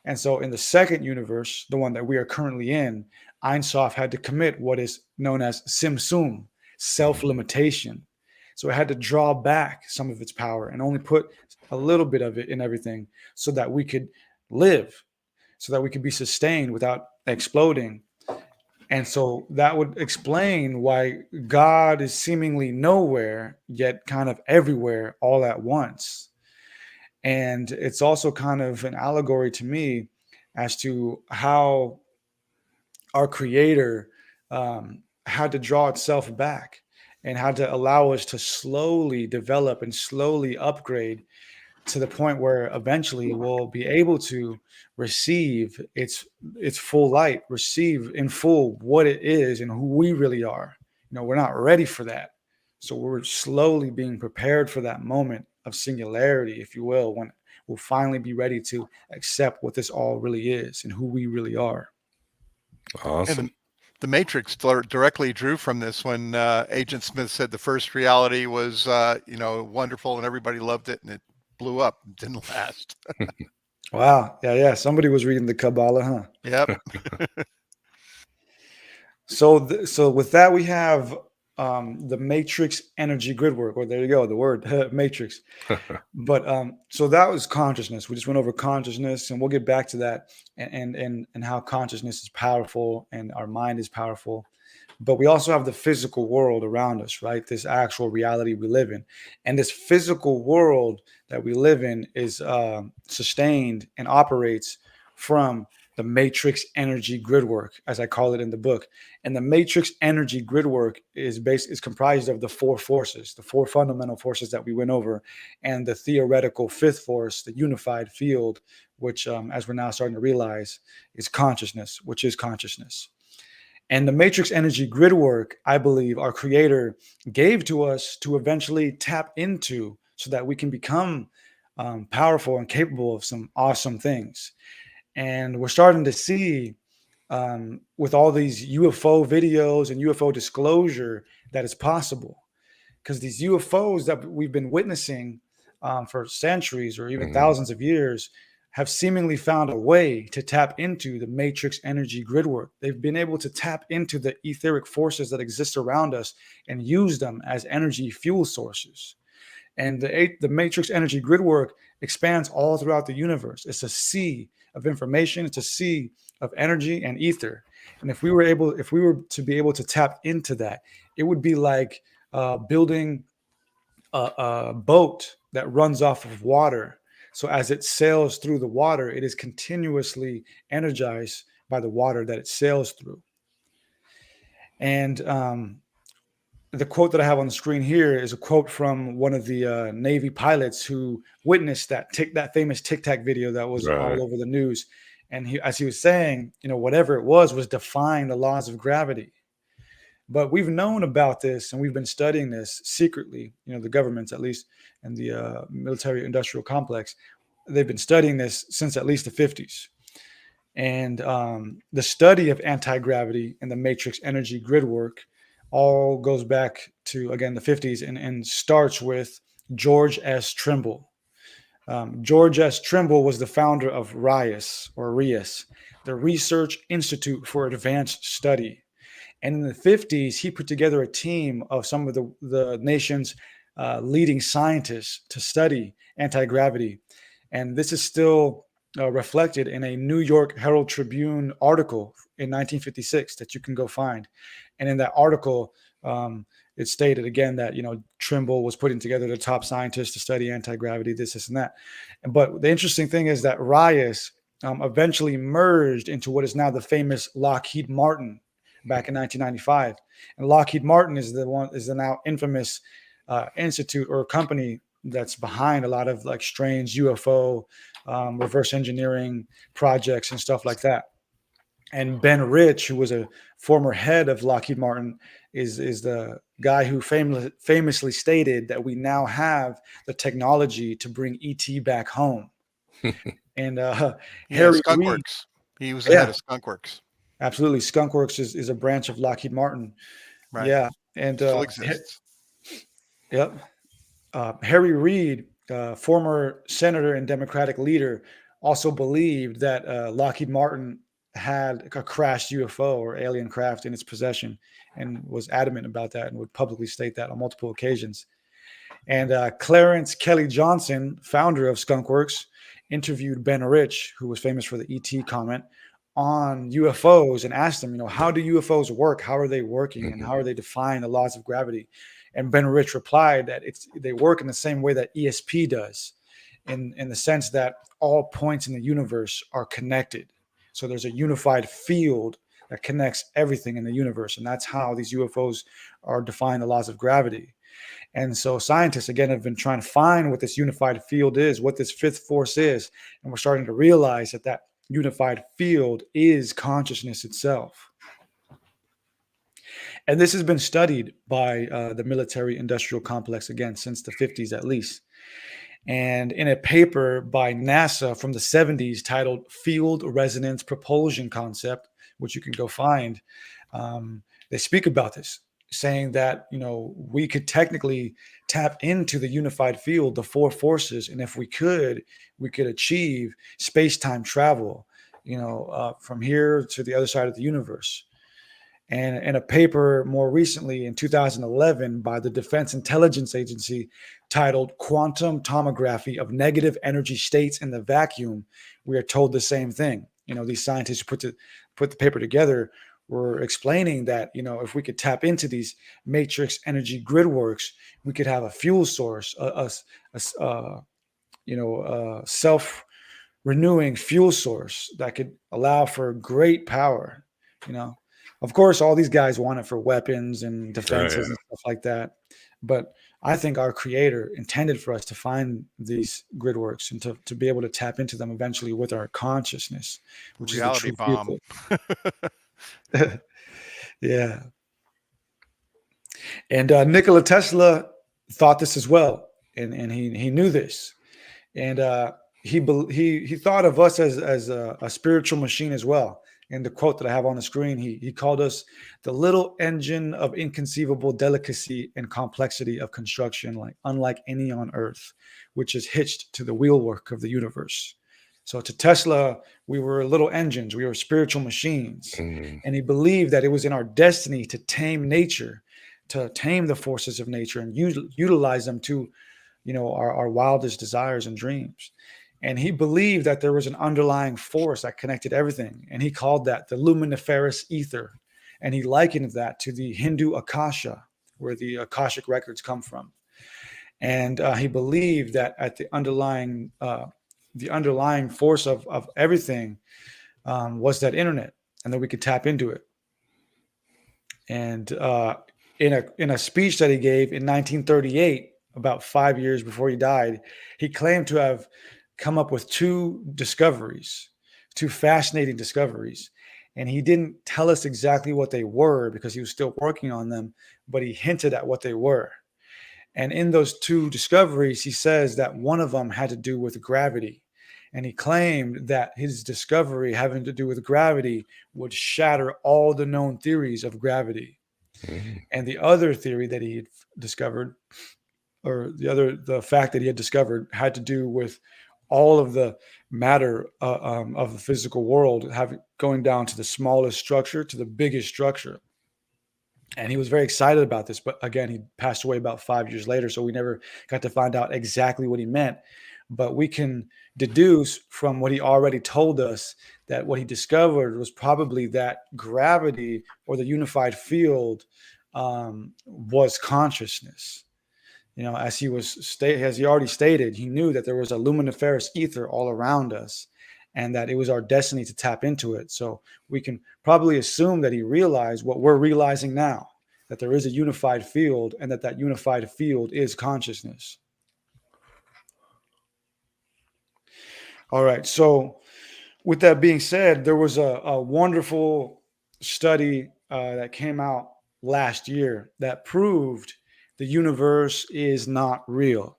And so in the second universe, the one that we are currently in, Ein Sof had to commit what is known as Simsum, self-limitation. So it had to draw back some of its power and only put a little bit of it in everything so that we could live, so that we could be sustained without exploding. And so that would explain why God is seemingly nowhere, yet kind of everywhere all at once. And it's also kind of an allegory to me as to how our creator had to draw itself back and had to allow us to slowly develop and slowly upgrade to the point where eventually we'll be able to receive its full light, receive in full what it is and who we really are. We're not ready for that. So we're slowly being prepared for that moment of singularity, if you will, when we'll finally be ready to accept what this all really is and who we really are. Awesome. And the Matrix directly drew from this when Agent Smith said the first reality was, wonderful and everybody loved it, and it blew up. It didn't last. Wow. Yeah. Somebody was reading the Kabbalah, huh? Yep. So with that, we have the matrix energy grid work, or there you go, the word matrix. But so that was consciousness. We just went over consciousness, and we'll get back to that and how consciousness is powerful and our mind is powerful. But we also have the physical world around us, right? This actual reality we live in. And this physical world that we live in is sustained and operates from the matrix energy grid work, as I call it in the book. And the matrix energy grid work is comprised of the four forces, the four fundamental forces that we went over, and the theoretical fifth force, the unified field, which, as we're now starting to realize, is consciousness, which is consciousness. And the matrix energy grid work, I believe, our creator gave to us to eventually tap into so that we can become powerful and capable of some awesome things. And we're starting to see with all these UFO videos and UFO disclosure that it's possible, because these UFOs that we've been witnessing for centuries or even thousands of years have seemingly found a way to tap into the matrix energy grid work. They've been able to tap into the etheric forces that exist around us and use them as energy fuel sources. And the matrix energy grid work expands all throughout the universe. It's a sea of information. It's a sea of energy and ether. And if we were to be able to tap into that, it would be like building a boat that runs off of water. So as it sails through the water, it is continuously energized by the water that it sails through. And the quote that I have on the screen here is a quote from one of the Navy pilots who witnessed that famous Tic Tac video that was all over the news. And as he was saying, whatever it was defying the laws of gravity. But we've known about this and we've been studying this secretly, the governments at least, and the military industrial complex. They've been studying this since at least the 50s. And the study of anti-gravity and the matrix energy grid work all goes back to, again, the 50s and starts with George S. Trimble. George S. Trimble was the founder of RIAS, the Research Institute for Advanced Study. And in the 50s, he put together a team of some of the nation's leading scientists to study anti-gravity. And this is still reflected in a New York Herald Tribune article in 1956 that you can go find. And in that article, it stated again that, Trimble was putting together the top scientists to study anti-gravity, this, and that. But the interesting thing is that RIAS eventually merged into what is now the famous Lockheed Martin back in 1995. And Lockheed Martin is the now infamous institute or company that's behind a lot of like strange UFO reverse engineering projects and stuff like that. And Ben Rich, who was a former head of Lockheed Martin, is the guy who famously stated that we now have the technology to bring ET back home. And Harry Skunkworks. Reid, He was the head of Skunkworks. Absolutely, Skunkworks is a branch of Lockheed Martin. Right. Yeah, and still exists. Yep. Harry Reid, former senator and Democratic leader, also believed that Lockheed Martin had a crashed UFO or alien craft in its possession, and was adamant about that and would publicly state that on multiple occasions. And Clarence Kelly Johnson, founder of Skunkworks, interviewed Ben Rich, who was famous for the ET comment, on UFOs and asked him, how do UFOs work? How are they working? And how are they defying the laws of gravity? And Ben Rich replied that they work in the same way that ESP does, in the sense that all points in the universe are connected. So there's a unified field that connects everything in the universe. And that's how these UFOs are defying the laws of gravity. And so scientists, again, have been trying to find what this unified field is, what this fifth force is. And we're starting to realize that unified field is consciousness itself. And this has been studied by the military industrial complex, again, since the 50s at least. And in a paper by NASA from the 70s titled Field Resonance Propulsion Concept, which you can go find, they speak about this, saying that, we could technically tap into the unified field, the four forces. And if we could achieve space-time travel, from here to the other side of the universe. And in a paper more recently in 2011 by the Defense Intelligence Agency titled Quantum Tomography of Negative Energy States in the Vacuum, we are told the same thing. These scientists who put the paper together were explaining that, if we could tap into these matrix energy grid works, we could have a fuel source, a self-renewing fuel source that could allow for great power. Of course, all these guys want it for weapons and defenses and stuff like that. But I think our creator intended for us to find these grid works and to be able to tap into them eventually with our consciousness, which reality is the true bomb. Yeah. And Nikola Tesla thought this as well. And he knew this. And he thought of us as a spiritual machine as well. And the quote that I have on the screen, he called us the little engine of inconceivable delicacy and complexity of construction, unlike any on earth, which is hitched to the wheelwork of the universe. So to Tesla, we were little engines, we were spiritual machines. And he believed that it was in our destiny to tame nature, to tame the forces of nature and utilize them to, our wildest desires and dreams. And he believed that there was an underlying force that connected everything. And he called that the luminiferous ether. And he likened that to the Hindu Akasha, where the Akashic records come from. And he believed that at the underlying force of everything was that internet, and that we could tap into it. And in a speech that he gave in 1938, about 5 years before he died, he claimed to have come up with two fascinating discoveries. And he didn't tell us exactly what they were because he was still working on them, but he hinted at what they were. And in those two discoveries, he says that one of them had to do with gravity. And he claimed that his discovery having to do with gravity would shatter all the known theories of gravity. And the other theory that he had discovered, or the fact that he had discovered, had to do with all of the matter of the physical world going down to the smallest structure to the biggest structure. And he was very excited about this, but again, he passed away about 5 years later, so we never got to find out exactly what he meant. But we can deduce from what he already told us that what he discovered was probably that gravity, or the unified field, was consciousness. You know, as he already stated, he knew that there was a luminiferous ether all around us, and that it was our destiny to tap into it. So we can probably assume that he realized what we're realizing now, that there is a unified field, and that unified field is consciousness. All right. So with that being said, there was a wonderful study that came out last year that proved the universe is not real.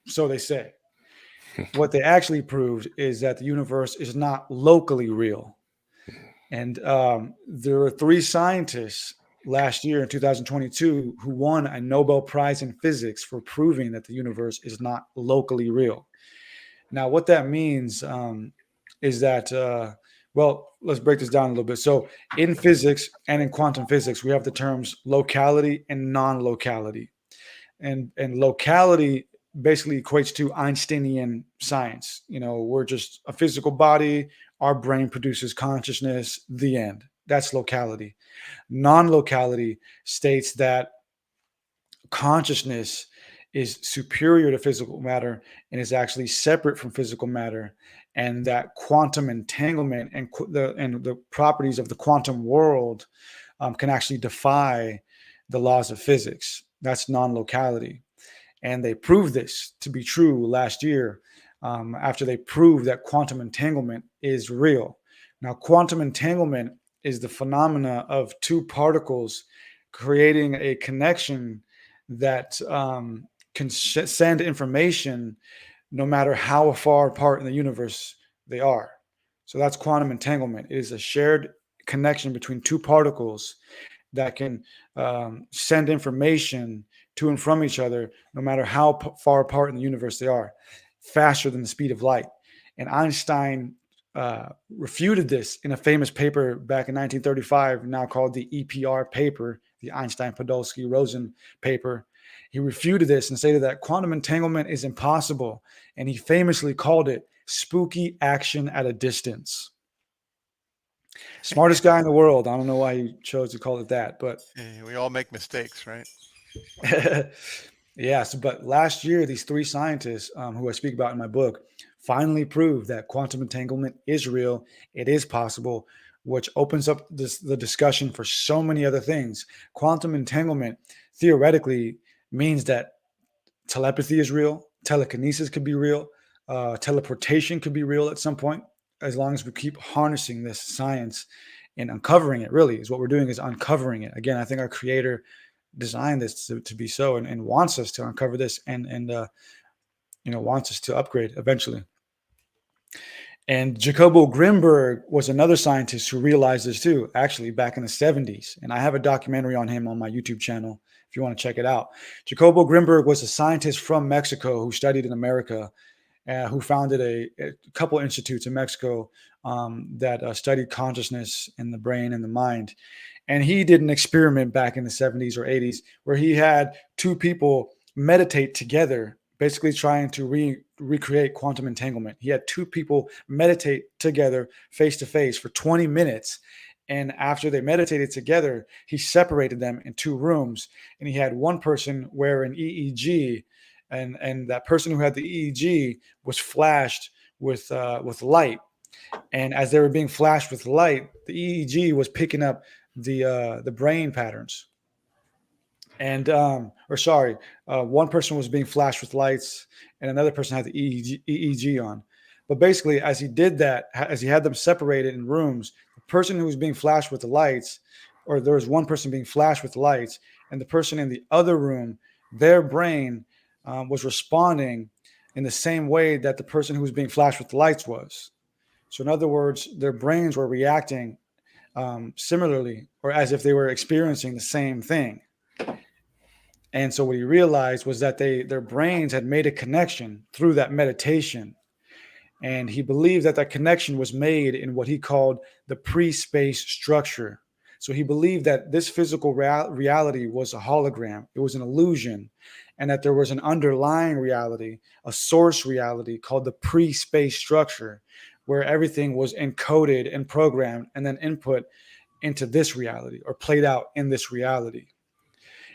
So they say. What they actually proved is that the universe is not locally real. And there were 3 scientists last year in 2022 who won a Nobel Prize in physics for proving that the universe is not locally real. Now, what that means is that, well, let's break this down a little bit. So in physics and in quantum physics, we have the terms locality and non-locality. And locality basically equates to Einsteinian science. You know, we're just a physical body. Our brain produces consciousness, the end. That's locality. Non-locality states that consciousness is superior to physical matter and is actually separate from physical matter, and that quantum entanglement and the properties of the quantum world can actually defy the laws of physics. That's non-locality. And they proved this to be true last year after they proved that quantum entanglement is real. Now, quantum entanglement is the phenomena of 2 particles creating a connection that can send information no matter how far apart in the universe they are. So that's quantum entanglement. It is a shared connection between 2 particles that can send information to and from each other, no matter how far apart in the universe they are, faster than the speed of light. And Einstein refuted this in a famous paper back in 1935, now called the EPR paper, the Einstein-Podolsky-Rosen paper. He refuted this and stated that quantum entanglement is impossible, and he famously called it spooky action at a distance. Smartest guy in the world. I don't know why he chose to call it that, but we all make mistakes, right? Yes, but last year, these 3 scientists who I speak about in my book finally proved that quantum entanglement is real. It is possible, which opens up the discussion for so many other things. Quantum entanglement theoretically means that telepathy is real, telekinesis could be real, teleportation could be real at some point, as long as we keep harnessing this science and uncovering it. Really, is what we're doing, is uncovering it. Again, I think our creator designed this to be so, and wants us to uncover this, and wants us to upgrade eventually. And Jacobo Grimberg was another scientist who realized this too, actually back in the 70s. And I have a documentary on him on my YouTube channel if you want to check it out. Jacobo Grimberg was a scientist from Mexico who studied in America, who founded a couple institutes in Mexico that studied consciousness in the brain and the mind. And he did an experiment back in the 70s or 80s where he had 2 people meditate together, basically trying to recreate quantum entanglement. He had 2 people meditate together face to face for 20 minutes. And after they meditated together, he separated them in 2 rooms. And he had one person wear an EEG, and that person who had the EEG was flashed with light. And as they were being flashed with light, the EEG was picking up the brain patterns. And one person was being flashed with lights, and another person had the EEG on. But basically, as he did that, as he had them separated in rooms, the person who was being flashed with the lights, or there was one person being flashed with the lights, and the person in the other room, their brain was responding in the same way that the person who was being flashed with the lights was. So in other words, their brains were reacting similarly, or as if they were experiencing the same thing. And so what he realized was that their brains had made a connection through that meditation. And he believed that that connection was made in what he called the pre-space structure. So he believed that this physical reality was a hologram. It was an illusion. And that there was an underlying reality, a source reality called the pre-space structure, where everything was encoded and programmed and then input into this reality or played out in this reality.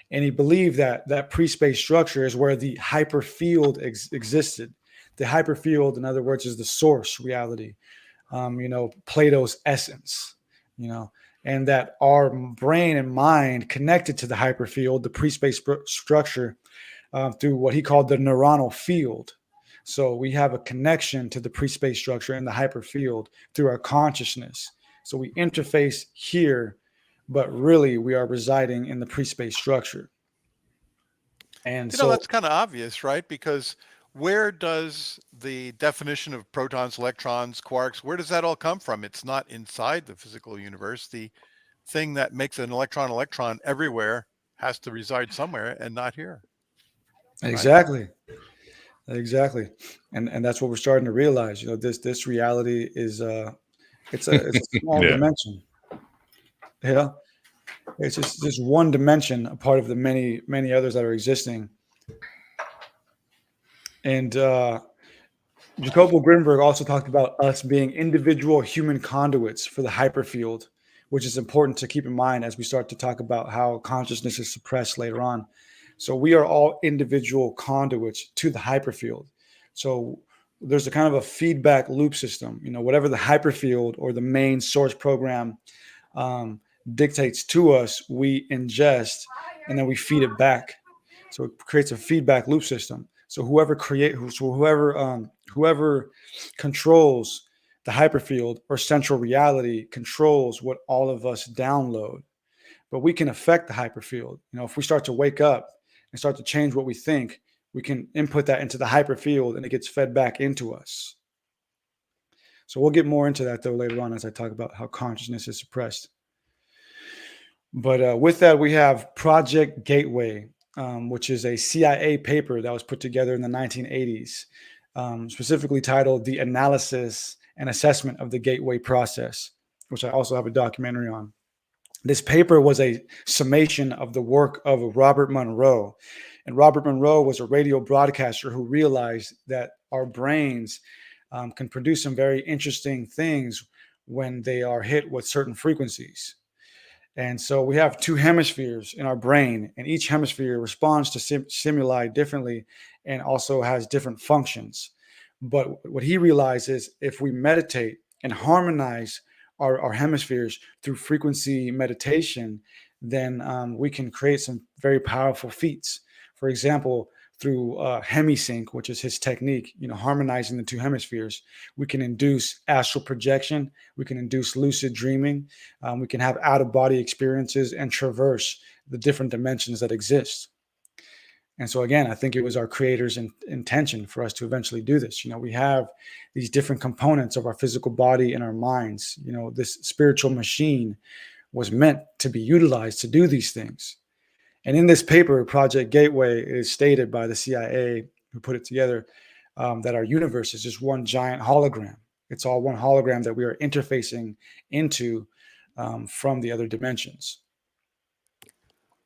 And he believed that that pre-space structure is where the hyperfield existed. The hyperfield, in other words, is the source reality, Plato's essence, and that our brain and mind connected to the hyperfield, the pre-space structure, through what he called the neuronal field. So we have a connection to the pre-space structure and the hyperfield through our consciousness. So we interface here, but really we are residing in the pre-space structure. And so that's kind of obvious, right? Because where does the definition of protons, electrons, quarks, where does that all come from? It's not inside the physical universe. The thing that makes an electron everywhere has to reside somewhere and not here. Exactly. Right? Exactly. And that's what we're starting to realize. This reality is it's a small dimension. It's just one dimension, a part of the many, many others that are existing. And Jacobo Grinberg also talked about us being individual human conduits for the hyperfield, which is important to keep in mind as we start to talk about how consciousness is suppressed later on. So we are all individual conduits to the hyperfield. So there's a kind of a feedback loop system, whatever the hyperfield or the main source program dictates to us, we ingest and then we feed it back. So it creates a feedback loop system. So whoever controls the hyperfield or central reality controls what all of us download. But we can affect the hyperfield. If we start to wake up and start to change what we think, we can input that into the hyperfield and it gets fed back into us. So we'll get more into that though later on as I talk about how consciousness is suppressed. But with that, we have Project Gateway, which is a CIA paper that was put together in the 1980s, specifically titled The Analysis and Assessment of the Gateway Process, which I also have a documentary on. This paper was a summation of the work of Robert Monroe. And Robert Monroe was a radio broadcaster who realized that our brains can produce some very interesting things when they are hit with certain frequencies. And so we have two hemispheres in our brain, and each hemisphere responds to stimuli differently and also has different functions. But what he realized is if we meditate and harmonize our hemispheres through frequency meditation, then we can create some very powerful feats. For example, through hemisync, which is his technique, harmonizing the two hemispheres, we can induce astral projection, we can induce lucid dreaming, we can have out-of-body experiences and traverse the different dimensions that exist. And so again, I think it was our creator's intention for us to eventually do this. We have these different components of our physical body and our minds. This spiritual machine was meant to be utilized to do these things. And in this paper, Project Gateway, it is stated by the CIA who put it together that our universe is just one giant hologram. It's all one hologram that we are interfacing into from the other dimensions.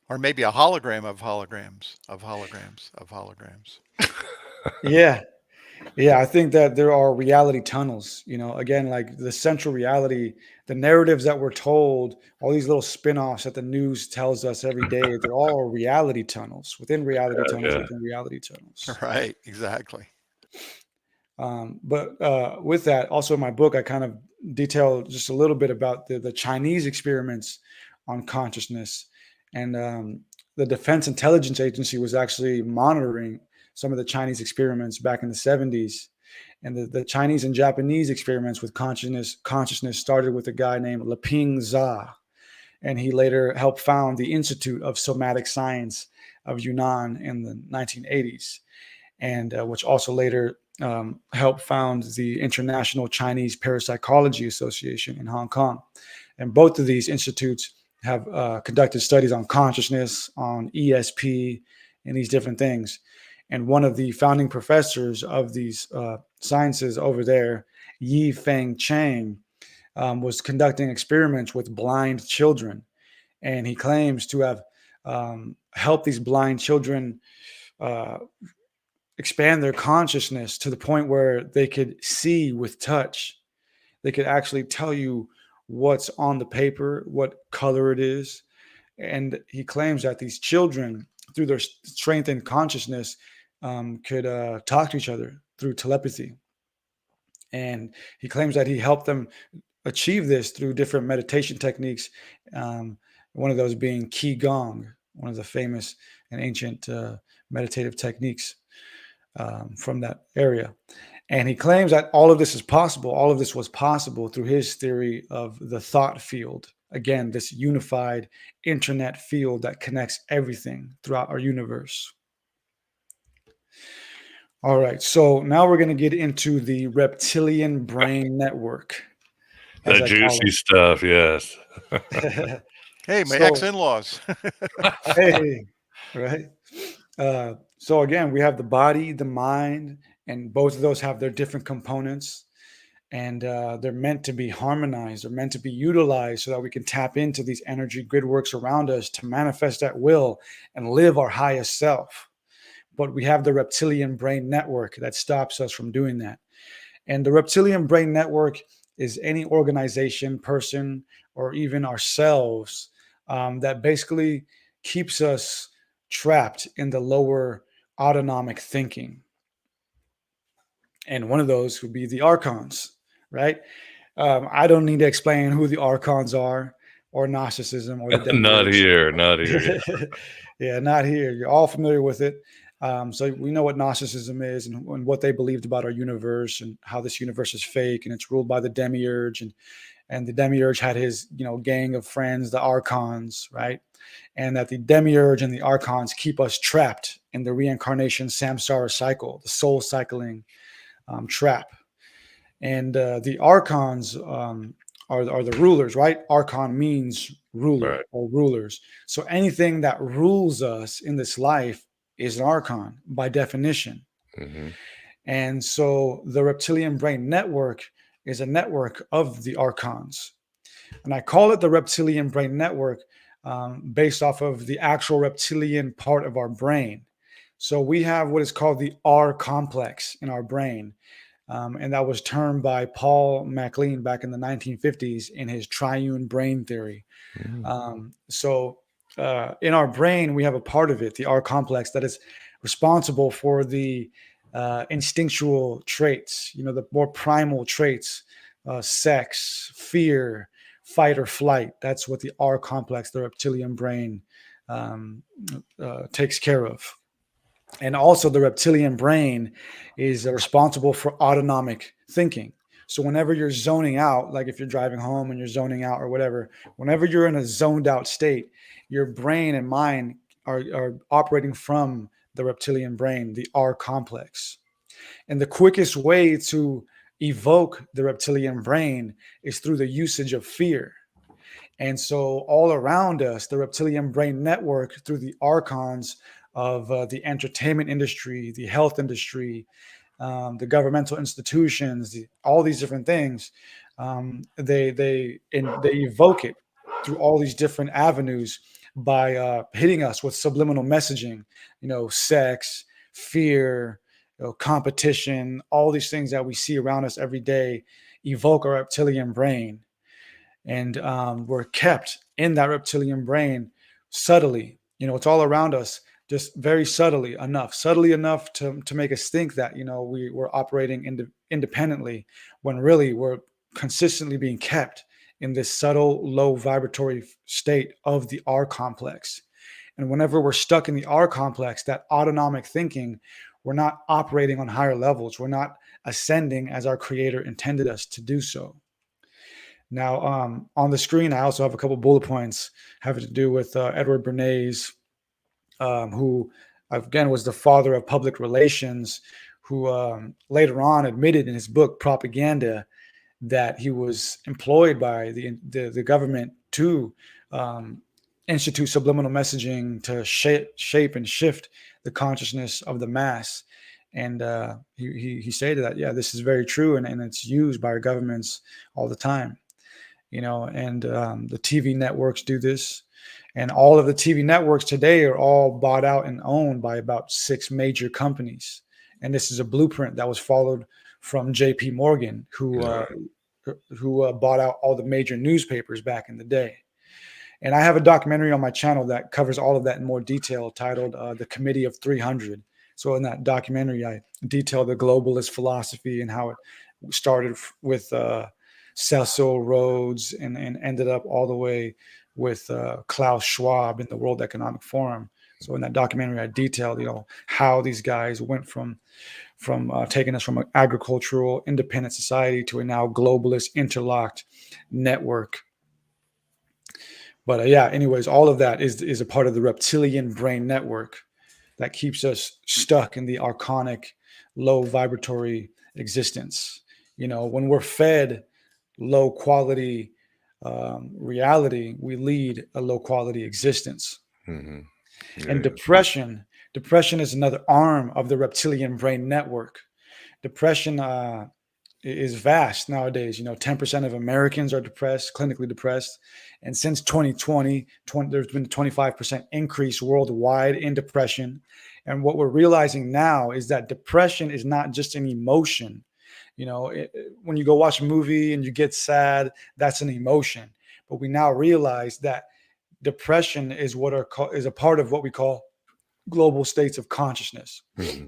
Or maybe a hologram of holograms, of holograms, of holograms. Yeah, I think that there are reality tunnels, again, like the central reality, the narratives that we're told, all these little spin-offs that the news tells us every day, they're all reality tunnels within reality tunnels, within reality tunnels. Right, exactly. But with that, also in my book, I kind of detail just a little bit about the Chinese experiments on consciousness. And the Defense Intelligence Agency was actually monitoring some of the Chinese experiments back in the 70s. And the Chinese and Japanese experiments with consciousness started with a guy named Leping Zha. And he later helped found the Institute of Somatic Science of Yunnan in the 1980s, and which also later helped found the International Chinese Parapsychology Association in Hong Kong. And both of these institutes have conducted studies on consciousness, on ESP, and these different things. And one of the founding professors of these sciences over there, Yi Feng Chang, was conducting experiments with blind children. And he claims to have helped these blind children expand their consciousness to the point where they could see with touch. They could actually tell you what's on the paper, what color it is. And he claims that these children, through their strengthened consciousness, could talk to each other through telepathy. And he claims that he helped them achieve this through different meditation techniques. One of those being Qigong, one of the famous and ancient meditative techniques from that area. And he claims that all of this is possible. All of this was possible through his theory of the thought field. Again, this unified internet field that connects everything throughout our universe. All right, so now we're going to get into the reptilian brain network. The juicy stuff, yes. Hey, my ex-in-laws. Hey, right? So again, we have the body, the mind, and both of those have their different components. And they're meant to be harmonized. They're meant to be utilized so that we can tap into these energy grid works around us to manifest at will and live our highest self. But we have the reptilian brain network that stops us from doing that. And the reptilian brain network is any organization, person, or even ourselves that basically keeps us trapped in the lower autonomic thinking. And one of those would be the archons, right? I don't need to explain who the archons are, or Gnosticism, or the not here. Yeah, not here. You're all familiar with it. So we know what Gnosticism is and what they believed about our universe and how this universe is fake and it's ruled by the demiurge, and the demiurge had his gang of friends, the archons, right? And that the demiurge and the archons keep us trapped in the reincarnation samsara cycle, the soul cycling trap. And the archons are the rulers, right? Archon means ruler, right, or rulers. So anything that rules us in this life is an archon by definition. Mm-hmm. And so the reptilian brain network is a network of the archons. And I call it the reptilian brain network based off of the actual reptilian part of our brain. So we have what is called the R complex in our brain. And that was termed by Paul MacLean back in the 1950s in his triune brain theory. Mm-hmm. In our brain, we have a part of it, the R complex, that is responsible for the instinctual traits, the more primal traits, sex, fear, fight or flight. That's what the R complex, the reptilian brain, takes care of. And also the reptilian brain is responsible for autonomic thinking. So whenever you're zoning out, like if you're driving home and you're zoning out or whatever, whenever you're in a zoned out state, your brain and mind are operating from the reptilian brain, the R complex. And the quickest way to evoke the reptilian brain is through the usage of fear. And so all around us, the reptilian brain network through the archons of the entertainment industry, the health industry, the governmental institutions, all these different things, they evoke it through all these different avenues by hitting us with subliminal messaging, sex, fear, competition, all these things that we see around us every day evoke our reptilian brain. And we're kept in that reptilian brain subtly. It's all around us, just very subtly enough to make us think that, we're operating independently, when really we're consistently being kept in this subtle, low vibratory state of the R complex. And whenever we're stuck in the R complex, that autonomic thinking, We're not operating on higher levels. We're not ascending as our creator intended us to do so. Now, on the screen, I also have a couple bullet points having to do with Edward Bernays, who, again, was the father of public relations, who later on admitted in his book, Propaganda, that he was employed by the government to institute subliminal messaging to shape and shift the consciousness of the mass. And he stated that, yeah, this is very true, and it's used by our governments all the time. And the TV networks do this. And all of the TV networks today are all bought out and owned by about 6 major companies. And this is a blueprint that was followed from J.P. Morgan, who bought out all the major newspapers back in the day. And I have a documentary on my channel that covers all of that in more detail, titled The Committee of 300. So in that documentary, I detail the globalist philosophy and how it started with Cecil Rhodes and ended up all the way with Klaus Schwab in the World Economic Forum. So in that documentary, I detailed, how these guys went from taking us from an agricultural independent society to a now globalist interlocked network. But anyways, all of that is a part of the reptilian brain network that keeps us stuck in the archonic, low vibratory existence. When we're fed low quality reality, we lead a low quality existence. Mm-hmm. And depression is another arm of the reptilian brain network. Depression is vast nowadays. 10% of Americans are depressed, clinically depressed. And since 2020, there's been a 25% increase worldwide in depression. And what we're realizing now is that depression is not just an emotion. When you go watch a movie and you get sad, that's an emotion. But we now realize that depression is is a part of what we call global states of consciousness. Mm-hmm.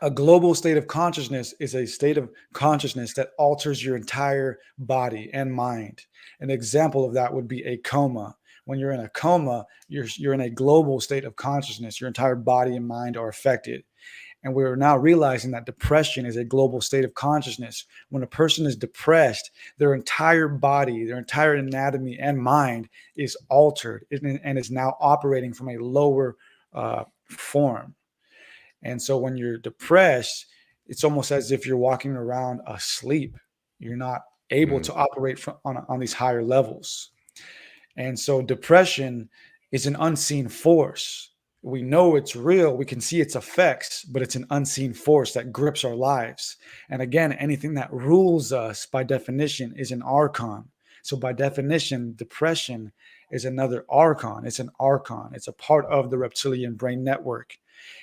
A global state of consciousness is a state of consciousness that alters your entire body and mind. An example of that would be a coma. When you're in a coma, you're in a global state of consciousness. Your entire body and mind are affected. And we're now realizing that depression is a global state of consciousness. When a person is depressed, their entire body, their entire anatomy and mind is altered and is now operating from a lower form. And so when you're depressed, it's almost as if you're walking around asleep. You're not able to operate on these higher levels. And so depression is an unseen force. We know it's real. We can see its effects, but it's an unseen force that grips our lives. And again, anything that rules us by definition is an archon. So by definition, depression is another archon. It's an archon. It's a part of the reptilian brain network.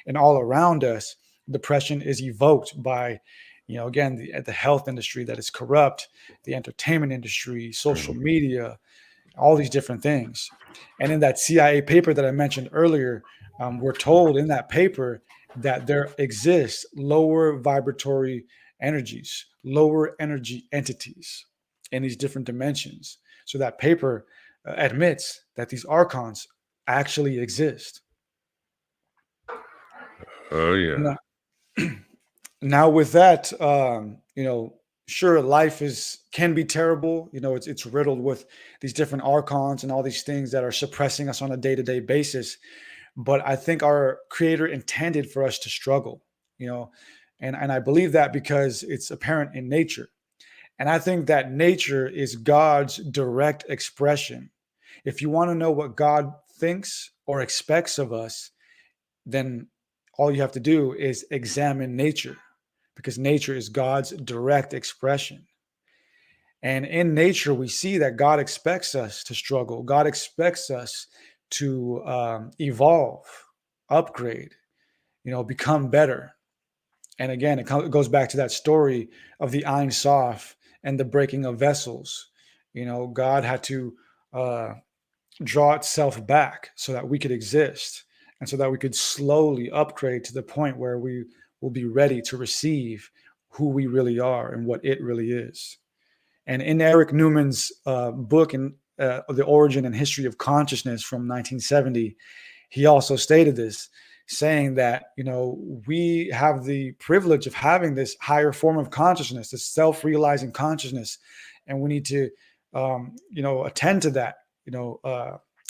And all around us, depression is evoked by, again, the health industry that is corrupt, the entertainment industry, social media, all these different things. And in that CIA paper that I mentioned earlier, we're told in that paper that there exists lower vibratory energies, lower energy entities in these different dimensions. So that paper admits that these archons actually exist. Oh, yeah. Now with that, sure, life can be terrible. It's riddled with these different archons and all these things that are suppressing us on a day-to-day basis. But I think our creator intended for us to struggle, and I believe that because it's apparent in nature. And I think that nature is God's direct expression. If you want to know what God thinks or expects of us, then all you have to do is examine nature, because nature is God's direct expression. And in nature, we see that God expects us to struggle. God expects us to evolve, upgrade, become better. And again, it goes back to that story of the Ein Sof and the breaking of vessels. God had to draw itself back so that we could exist and so that we could slowly upgrade to the point where we will be ready to receive who we really are and what it really is. And in Eric Newman's book, The Origin and History of Consciousness from 1970, he also stated this. saying that, we have the privilege of having this higher form of consciousness, this self-realizing consciousness, and we need to, attend to that,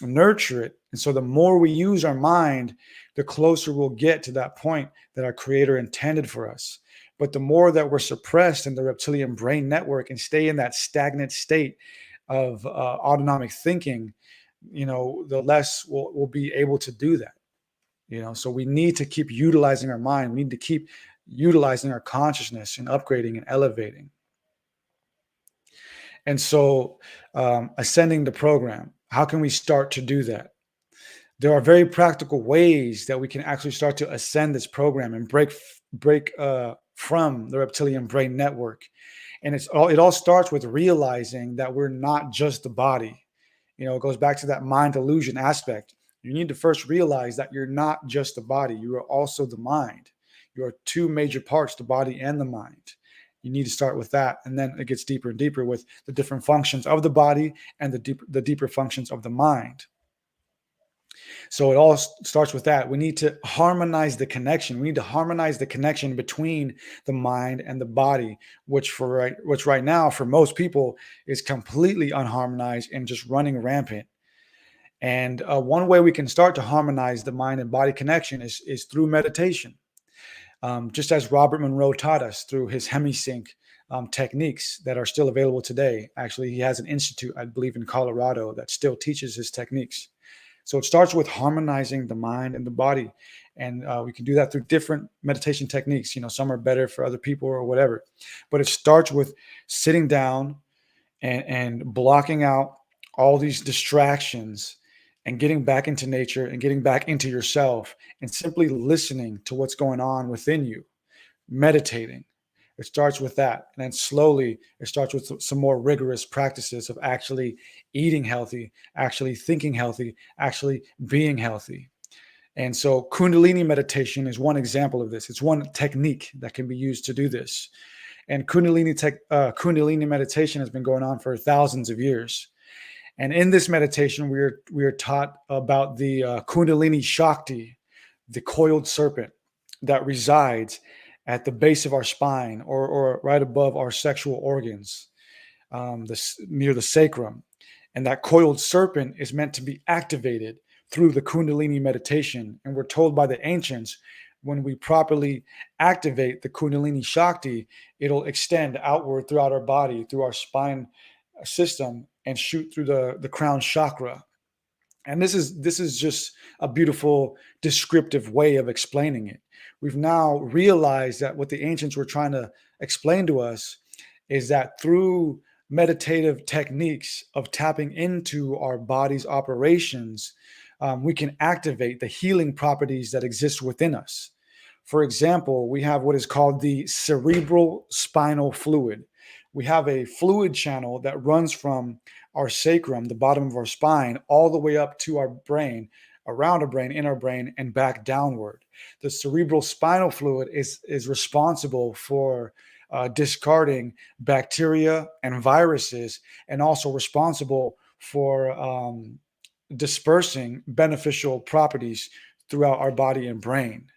nurture it. And so the more we use our mind, the closer we'll get to that point that our Creator intended for us. But the more that we're suppressed in the reptilian brain network and stay in that stagnant state of autonomic thinking, the less we'll be able to do that. So we need to keep utilizing our mind. We need to keep utilizing our consciousness and upgrading and elevating. And so ascending the program, how can we start to do that? There are very practical ways that we can actually start to ascend this program and break from the reptilian brain network. And it all starts with realizing that we're not just the body. It goes back to that mind illusion aspect. You need to first realize that you're not just the body. You are also the mind. You are two major parts, the body and the mind. You need to start with that. And then it gets deeper and deeper with the different functions of the body and the deeper functions of the mind. So it all starts with that. We need to harmonize the connection. We need to harmonize the connection between the mind and the body, which right now for most people is completely unharmonized and just running rampant. And one way we can start to harmonize the mind and body connection is through meditation. Just as Robert Monroe taught us through his hemisync techniques that are still available today. Actually, he has an institute, I believe, in Colorado that still teaches his techniques. So it starts with harmonizing the mind and the body. And we can do that through different meditation techniques. Some are better for other people or whatever. But it starts with sitting down and blocking out all these distractions and getting back into nature and getting back into yourself and simply listening to what's going on within you, meditating. It starts with that. And then slowly it starts with some more rigorous practices of actually eating healthy, actually thinking healthy, actually being healthy. And so Kundalini meditation is one example of this. It's one technique that can be used to do this. And Kundalini meditation has been going on for thousands of years. And in this meditation, we are taught about the Kundalini Shakti, the coiled serpent that resides at the base of our spine or right above our sexual organs, near the sacrum. And that coiled serpent is meant to be activated through the Kundalini meditation. And we're told by the ancients, when we properly activate the Kundalini Shakti, it'll extend outward throughout our body, through our spine system, and shoot through the crown chakra. And this is just a beautiful descriptive way of explaining it. We've now realized that what the ancients were trying to explain to us is that through meditative techniques of tapping into our body's operations, we can activate the healing properties that exist within us. For example, we have what is called the cerebral spinal fluid. We have a fluid channel that runs from our sacrum, the bottom of our spine, all the way up to our brain, around our brain, in our brain, and back downward. The cerebral spinal fluid is responsible for discarding bacteria and viruses, and also responsible for dispersing beneficial properties throughout our body and brain.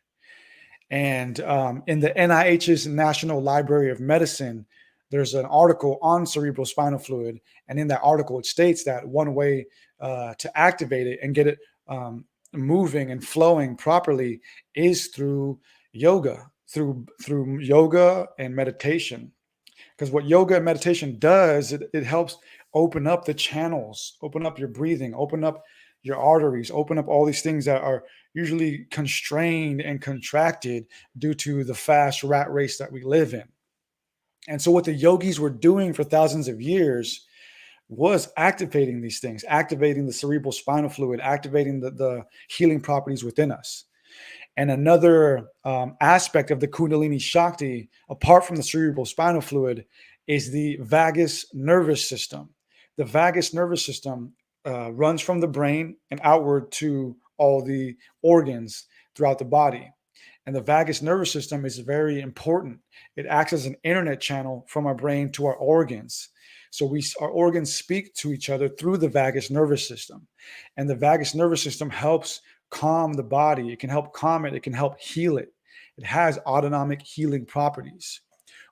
And in the NIH's National Library of Medicine, there's an article on cerebral spinal fluid. And in that article, it states that one way to activate it and get it moving and flowing properly is through yoga, through yoga and meditation. Because what yoga and meditation does, it helps open up the channels, open up your breathing, open up your arteries, open up all these things that are usually constrained and contracted due to the fast rat race that we live in. And so what the yogis were doing for thousands of years was activating these things, activating the cerebral spinal fluid, activating the healing properties within us. And another aspect of the Kundalini Shakti, apart from the cerebral spinal fluid, is the vagus nervous system. The vagus nervous system runs from the brain and outward to all the organs throughout the body. And the vagus nervous system is very important. It acts as an internet channel from our brain to our organs. So our organs speak to each other through the vagus nervous system. And the vagus nervous system helps calm the body. It can help calm it. It can help heal it. It has autonomic healing properties.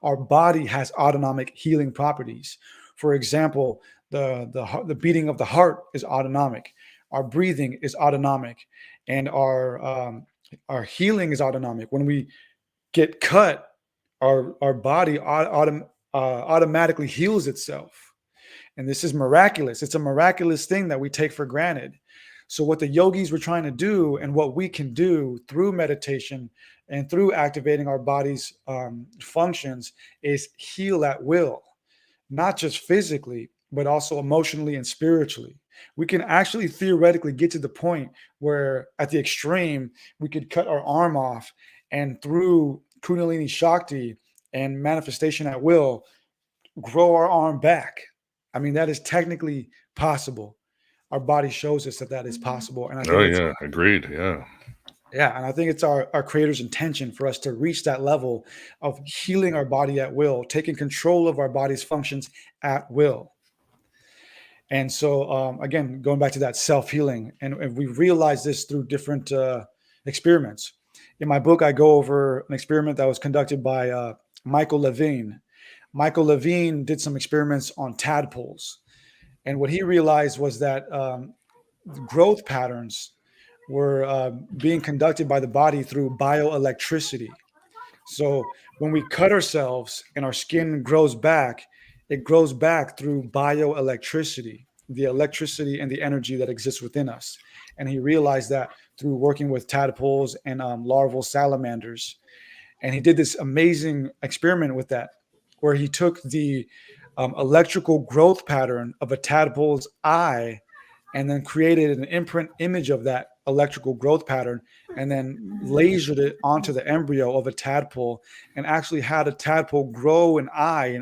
Our body has autonomic healing properties. For example, the beating of the heart is autonomic. Our breathing is autonomic, and our healing is autonomic. When we get cut, our body automatically heals itself. And this is miraculous. It's a miraculous thing that we take for granted. So what the yogis were trying to do, and what we can do through meditation and through activating our body's functions, is heal at will, not just physically, but also emotionally and spiritually. We can actually theoretically get to the point where at the extreme, we could cut our arm off, and through Kundalini Shakti and manifestation at will, grow our arm back. I mean, that is technically possible. Our body shows us that is possible. And I think agreed. Yeah. Yeah. And I think it's our Creator's intention for us to reach that level of healing our body at will, taking control of our body's functions at will. And so, again, going back to that self-healing, and we realize this through different experiments. In my book, I go over an experiment that was conducted by Michael Levine. Michael Levine did some experiments on tadpoles. And what he realized was that growth patterns were being conducted by the body through bioelectricity. So when we cut ourselves and our skin grows back, it grows back through bioelectricity, the electricity and the energy that exists within us. And he realized that through working with tadpoles and larval salamanders. And he did this amazing experiment with that, where he took the electrical growth pattern of a tadpole's eye and then created an imprint image of that electrical growth pattern, and then lasered it onto the embryo of a tadpole, and actually had a tadpole grow an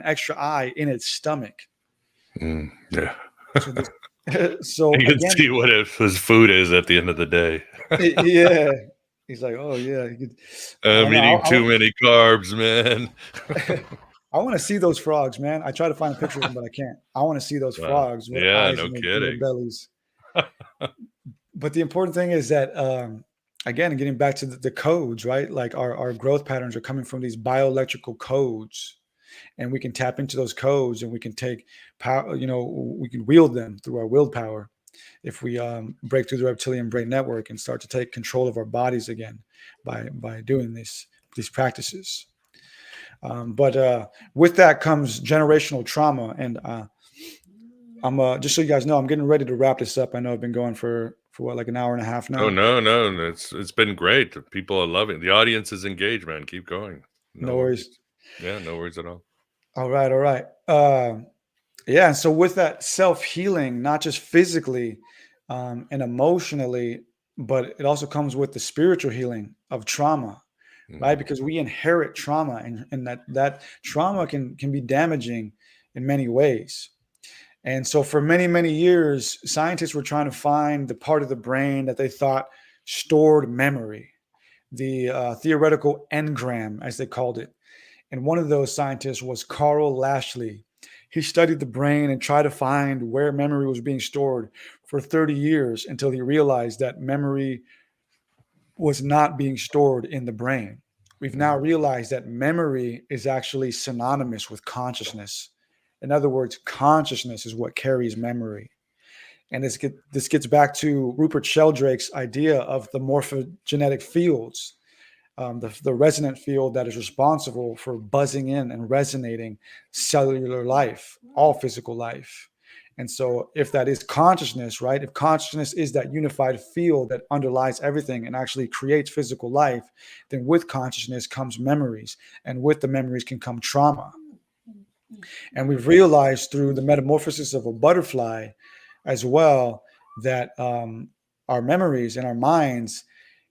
extra eye in its stomach. Yeah. So you can see what his food is at the end of the day. Yeah. He's like, oh yeah. I'm eating too many carbs, man. I want to see those frogs, man. I try to find a picture of them, but I can't. I want to see those frogs with eyes in their bellies. But the important thing is that, again, getting back to the codes, right? Like our growth patterns are coming from these bioelectrical codes, and we can tap into those codes, and we can take power. We can wield them through our willpower if we break through the reptilian brain network and start to take control of our bodies again by doing these practices. But with that comes generational trauma, and I'm just so you guys know, I'm getting ready to wrap this up. I know I've been going for what, like an hour and a half now. Oh no, it's been great. People are loving it. The audience is engaged, man. Keep going. No worries. Yeah, no worries at all. All right. Yeah. So with that self-healing, not just physically and emotionally, but it also comes with the spiritual healing of trauma. Right, because we inherit trauma, and that trauma can be damaging in many ways. And so for many, many years, scientists were trying to find the part of the brain that they thought stored memory, the theoretical engram, as they called it. And one of those scientists was Carl Lashley. He studied the brain and tried to find where memory was being stored for 30 years until he realized that memory was not being stored in the brain. We've now realized that memory is actually synonymous with consciousness. In other words, consciousness is what carries memory. And this gets back to Rupert Sheldrake's idea of the morphogenetic fields, the resonant field that is responsible for buzzing in and resonating cellular life, all physical life. And so if that is consciousness, right? If consciousness is that unified field that underlies everything and actually creates physical life, then with consciousness comes memories, and with the memories can come trauma. And we've realized through the metamorphosis of a butterfly as well that our memories and our minds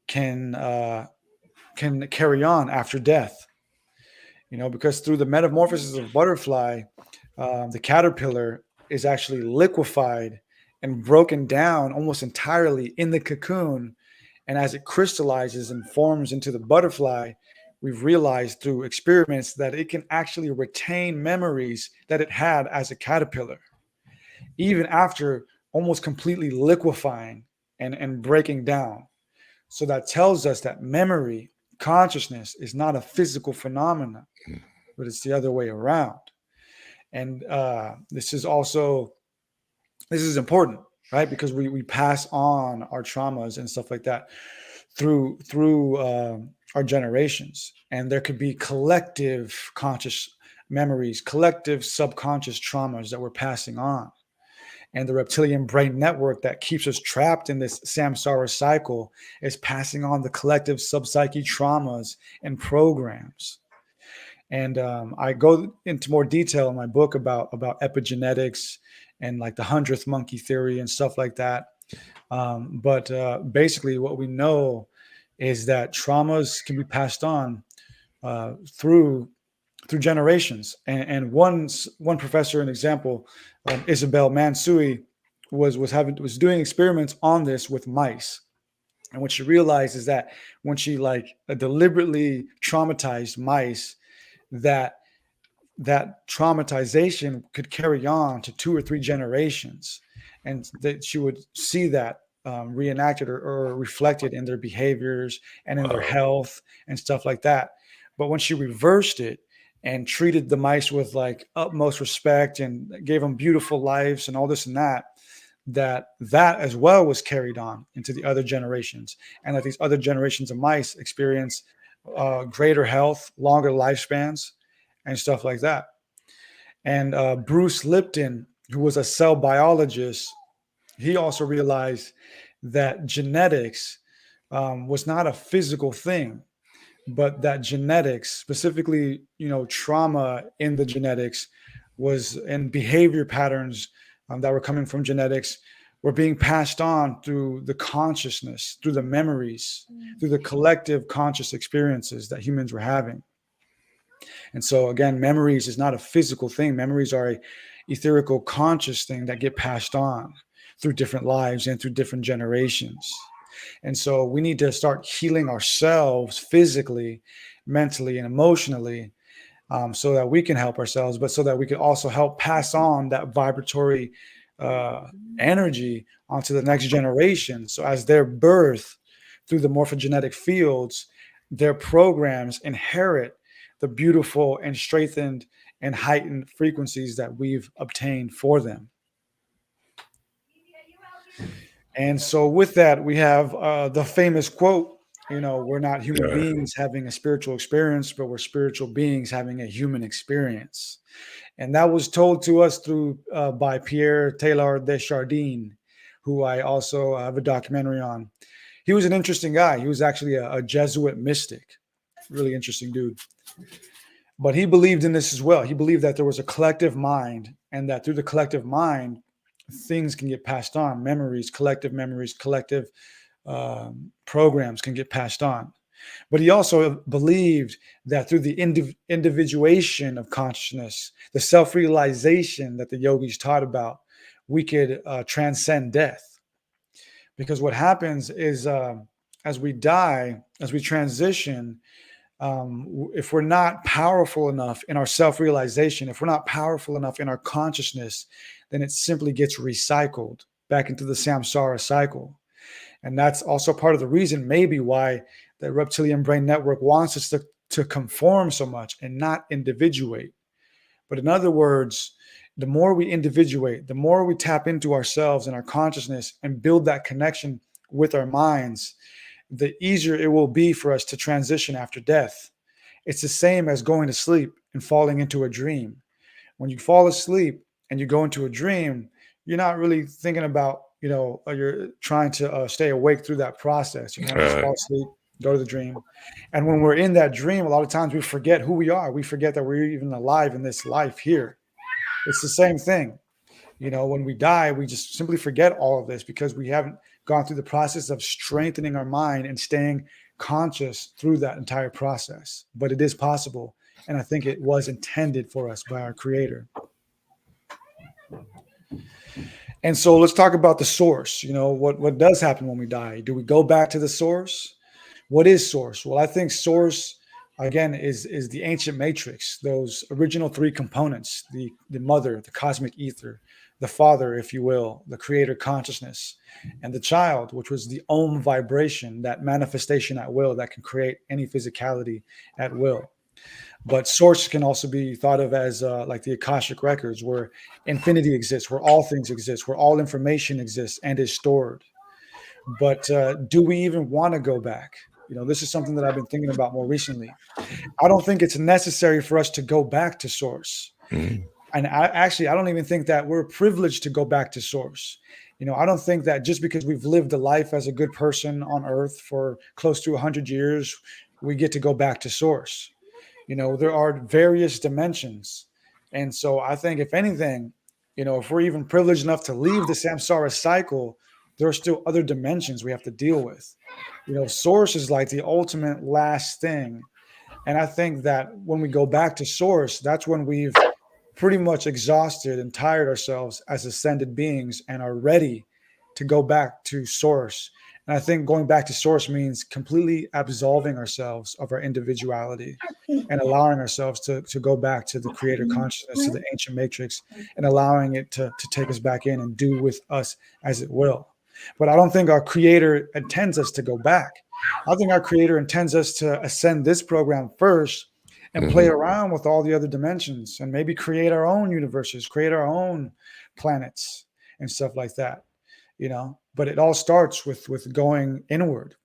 can carry on after death. Because through the metamorphosis of a butterfly, the caterpillar is actually liquefied and broken down almost entirely in the cocoon. And as it crystallizes and forms into the butterfly, we've realized through experiments that it can actually retain memories that it had as a caterpillar, even after almost completely liquefying and breaking down. So that tells us that memory, consciousness, is not a physical phenomenon, but it's the other way around. And this is important, right? Because we pass on our traumas and stuff like that through our generations, and there could be collective conscious memories, collective subconscious traumas that we're passing on. And the reptilian brain network that keeps us trapped in this samsara cycle is passing on the collective subpsyche traumas and programs. And I go into more detail in my book about epigenetics and like the 100th monkey theory and stuff like that. But basically what we know is that traumas can be passed on through generations. And one professor, an example, Isabel Mansui, was doing experiments on this with mice. And what she realized is that when she deliberately traumatized mice, that traumatization could carry on to 2 or 3 generations, and that she would see that reenacted or reflected in their behaviors and in their health and stuff like that. But when she reversed it and treated the mice with like utmost respect and gave them beautiful lives and all this and that as well was carried on into the other generations, and that these other generations of mice experience greater health, longer lifespans, and stuff like that. And Bruce Lipton, who was a cell biologist, he also realized that genetics was not a physical thing, but that genetics, specifically, trauma in the genetics, was in behavior patterns that were coming from genetics, were being passed on through the consciousness, through the memories, through the collective conscious experiences that humans were having. And so again, memories is not a physical thing. Memories are a etherical conscious thing that get passed on through different lives and through different generations. And so we need to start healing ourselves physically, mentally, and emotionally, so that we can help ourselves, but so that we can also help pass on that vibratory energy onto the next generation. So as their birth through the morphogenetic fields, their programs inherit the beautiful and strengthened and heightened frequencies that we've obtained for them. And so with that, we have the famous quote, we're not human beings having a spiritual experience, but we're spiritual beings having a human experience. And that was told to us by Pierre Teilhard de Chardin, who I also have a documentary on. He was an interesting guy. He was actually a Jesuit mystic, really interesting dude. But he believed in this as well. He believed that there was a collective mind, and that through the collective mind, things can get passed on. Memories, collective programs can get passed on. But he also believed that through the individuation of consciousness, the self-realization that the yogis taught about, we could transcend death. Because what happens is as we die, as we transition, if we're not powerful enough in our self-realization, if we're not powerful enough in our consciousness, then it simply gets recycled back into the samsara cycle. And that's also part of the reason maybe why the reptilian brain network wants us to conform so much and not individuate. But in other words, the more we individuate, the more we tap into ourselves and our consciousness and build that connection with our minds, the easier it will be for us to transition after death. It's the same as going to sleep and falling into a dream. When you fall asleep and you go into a dream, you're not really thinking about, you're trying to stay awake through that process. You kind of just fall asleep, go to the dream. And when we're in that dream, a lot of times we forget who we are. We forget that we're even alive in this life here. It's the same thing. When we die, we just simply forget all of this because we haven't gone through the process of strengthening our mind and staying conscious through that entire process. But it is possible. And I think it was intended for us by our creator. And so let's talk about the source. What does happen when we die? Do we go back to the source? What is source? Well, I think source, again, is the ancient matrix, those original 3 components, the mother, the cosmic ether, the father, if you will, the creator consciousness, and the child, which was the Om vibration, that manifestation at will that can create any physicality at will. But source can also be thought of as like the Akashic records, where infinity exists, where all things exist, where all information exists and is stored. But do we even want to go back? This is something that I've been thinking about more recently. I don't think it's necessary for us to go back to source. And I don't even think that we're privileged to go back to source. I don't think that just because we've lived a life as a good person on earth for close to 100 years, we get to go back to source. There are various dimensions. And so I think if anything, if we're even privileged enough to leave the samsara cycle, there are still other dimensions we have to deal with. Source is like the ultimate last thing. And I think that when we go back to source, that's when we've pretty much exhausted and tired ourselves as ascended beings and are ready to go back to source. And I think going back to source means completely absolving ourselves of our individuality and allowing ourselves to go back to the creator consciousness, to the ancient matrix, and allowing it to take us back in and do with us as it will. But I don't think our creator intends us to go back. I think our creator intends us to ascend this program first and play around with all the other dimensions and maybe create our own universes, create our own planets and stuff like that, but it all starts with going inward,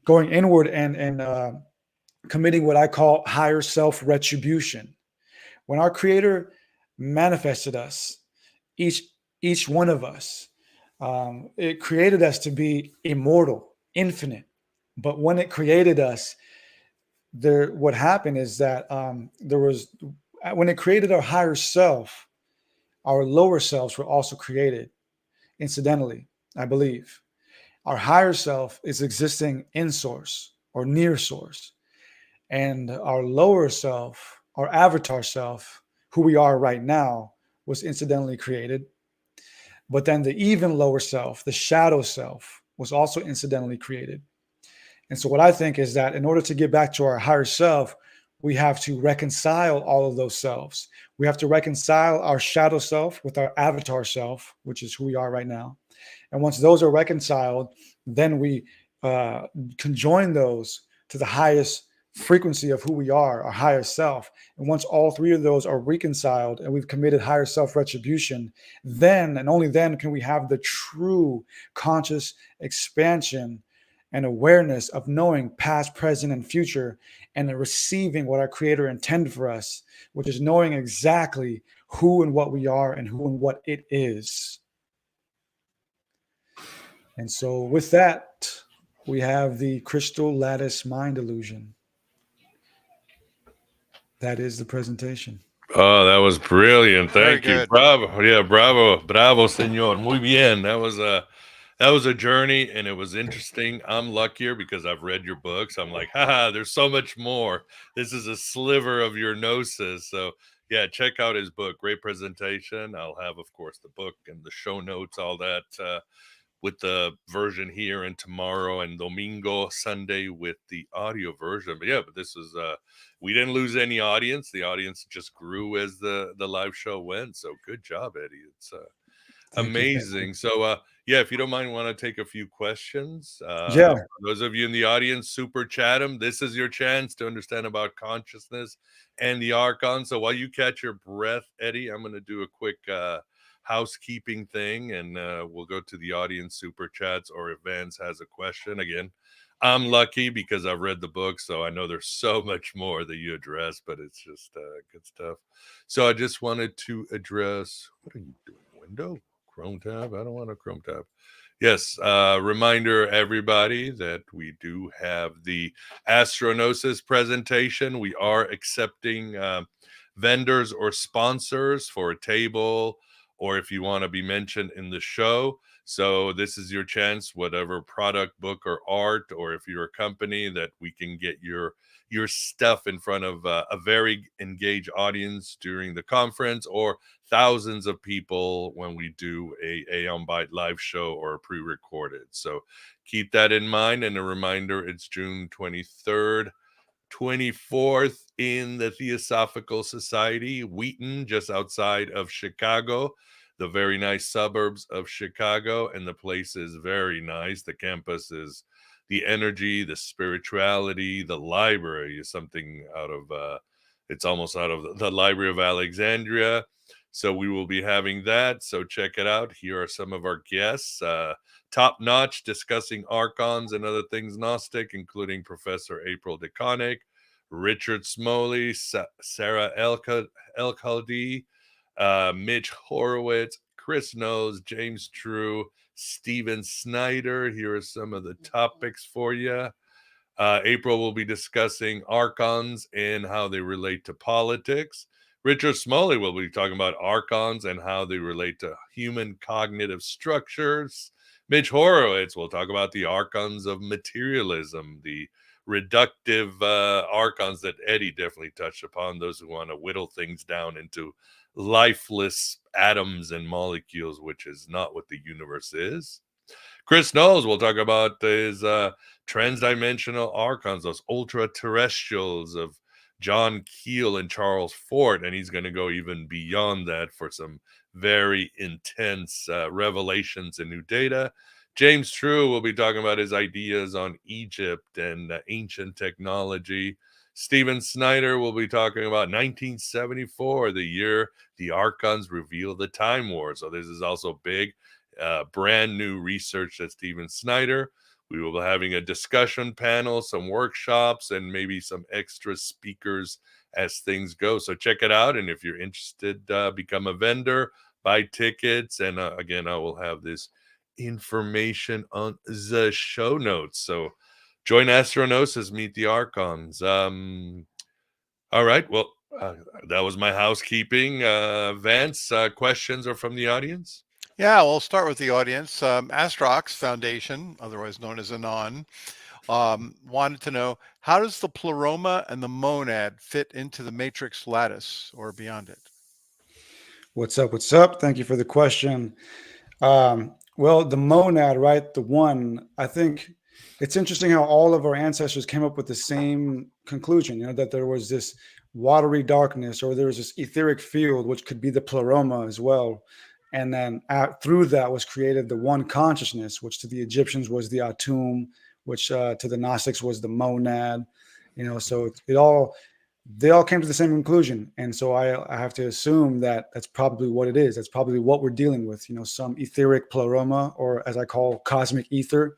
going inward and committing what I call higher self retribution. When our creator manifested us, each one of us, it created us to be immortal, infinite. But when it created us, what happened is that when it created our higher self, our lower selves were also created. Incidentally, I believe our higher self is existing in source or near source, and our lower self, our avatar self, who we are right now, was incidentally created. But then the even lower self, the shadow self, was also incidentally created. And so what I think is that in order to get back to our higher self, we have to reconcile all of those selves. We have to reconcile our shadow self with our avatar self, which is who we are right now. And once those are reconciled, then we conjoin those to the highest frequency of who we are, our higher self. And once all three of those are reconciled and we've committed higher self retribution, then and only then can we have the true conscious expansion and awareness of knowing past, present, and future, and receiving what our creator intended for us, which is knowing exactly who and what we are and who and what it is. And so with that, we have the Crystal Lattice Mind Illusion. That is the presentation. Oh, that was brilliant. Thank you. Bravo. Yeah, bravo, senor. Muy bien. That was a journey, and it was interesting. I'm luckier because I've read your books. I'm like, haha, there's so much more. This is a sliver of your gnosis. So yeah, check out his book. Great presentation. I'll have, of course, the book and the show notes, all that, with the version here, and tomorrow and Domingo, Sunday with the audio version. But yeah, this is we didn't lose any audience. The audience just grew as the live show went. So good job, Eddie. It's amazing. So yeah, if you don't mind, want to take a few questions. Yeah. For those of you in the audience, super chat them. This is your chance to understand about consciousness and the archon. So while you catch your breath, Eddie, I'm going to do a quick housekeeping thing, and we'll go to the audience super chats, or if Vance has a question. Again, I'm lucky because I've read the book, so I know there's so much more that you address, but it's just good stuff. So I just wanted to address, what are you doing, window? Chrome tab? I don't want a Chrome tab. Yes, reminder everybody that we do have the Astronosis presentation. We are accepting vendors or sponsors for a table, or if you want to be mentioned in the show. So this is your chance, whatever product, book, or art, or if you're a company, that we can get your stuff in front of a very engaged audience during the conference, or thousands of people when we do a Aeon Byte live show or pre-recorded. So keep that in mind. And a reminder, it's June 23rd, 24th in the Theosophical Society, Wheaton, just outside of Chicago. the very nice suburbs of Chicago, and the place is very nice. The campus is the energy, the spirituality, the library is something out of it's almost out of the Library of Alexandria. So we will be having that. So check it out. Here are some of our guests, top notch, discussing archons and other things Gnostic, including Professor April DeConnick, Richard Smoley, Sarah Elkhaldi, Mitch Horowitz, Chris Knows, James True, Steven Snyder. Here are some of the topics for you. April will be discussing archons and how they relate to politics. Richard Smoley will be talking about archons and how they relate to human cognitive structures. Mitch Horowitz will talk about the archons of materialism, the reductive archons that Eddie definitely touched upon, those who want to whittle things down into lifeless atoms and molecules, which is not what the universe is. Chris Knowles will talk about his transdimensional archons, those ultra-terrestrials of John Keel and Charles Fort, and he's going to go even beyond that for some very intense revelations and new data. James True will be talking about his ideas on Egypt and ancient technology. Steven Snyder will be talking about 1974, the year the archons reveal the Time War. So this is also big, brand new research that Steven Snyder. We will be having a discussion panel, some workshops, and maybe some extra speakers as things go. So check it out. And if you're interested, become a vendor, buy tickets. And again, I will have this information on the show notes. So join Astronosis, meet the archons. All right. Well, that was my housekeeping. Vance, questions are from the audience? Yeah, we'll start with the audience. Astrox Foundation, otherwise known as Anon, wanted to know, how does the pleroma and the monad fit into the matrix lattice or beyond it? What's up? What's up? Thank you for the question. Well, the monad, right? The one, I think it's interesting how all of our ancestors came up with the same conclusion, that there was this watery darkness, or there was this etheric field, which could be the pleroma as well. And then through that was created the one consciousness, which to the Egyptians was the Atum, which to the Gnostics was the monad. So they all came to the same conclusion. And so I have to assume that that's probably what it is. That's probably what we're dealing with, some etheric pleroma, or as I call cosmic ether,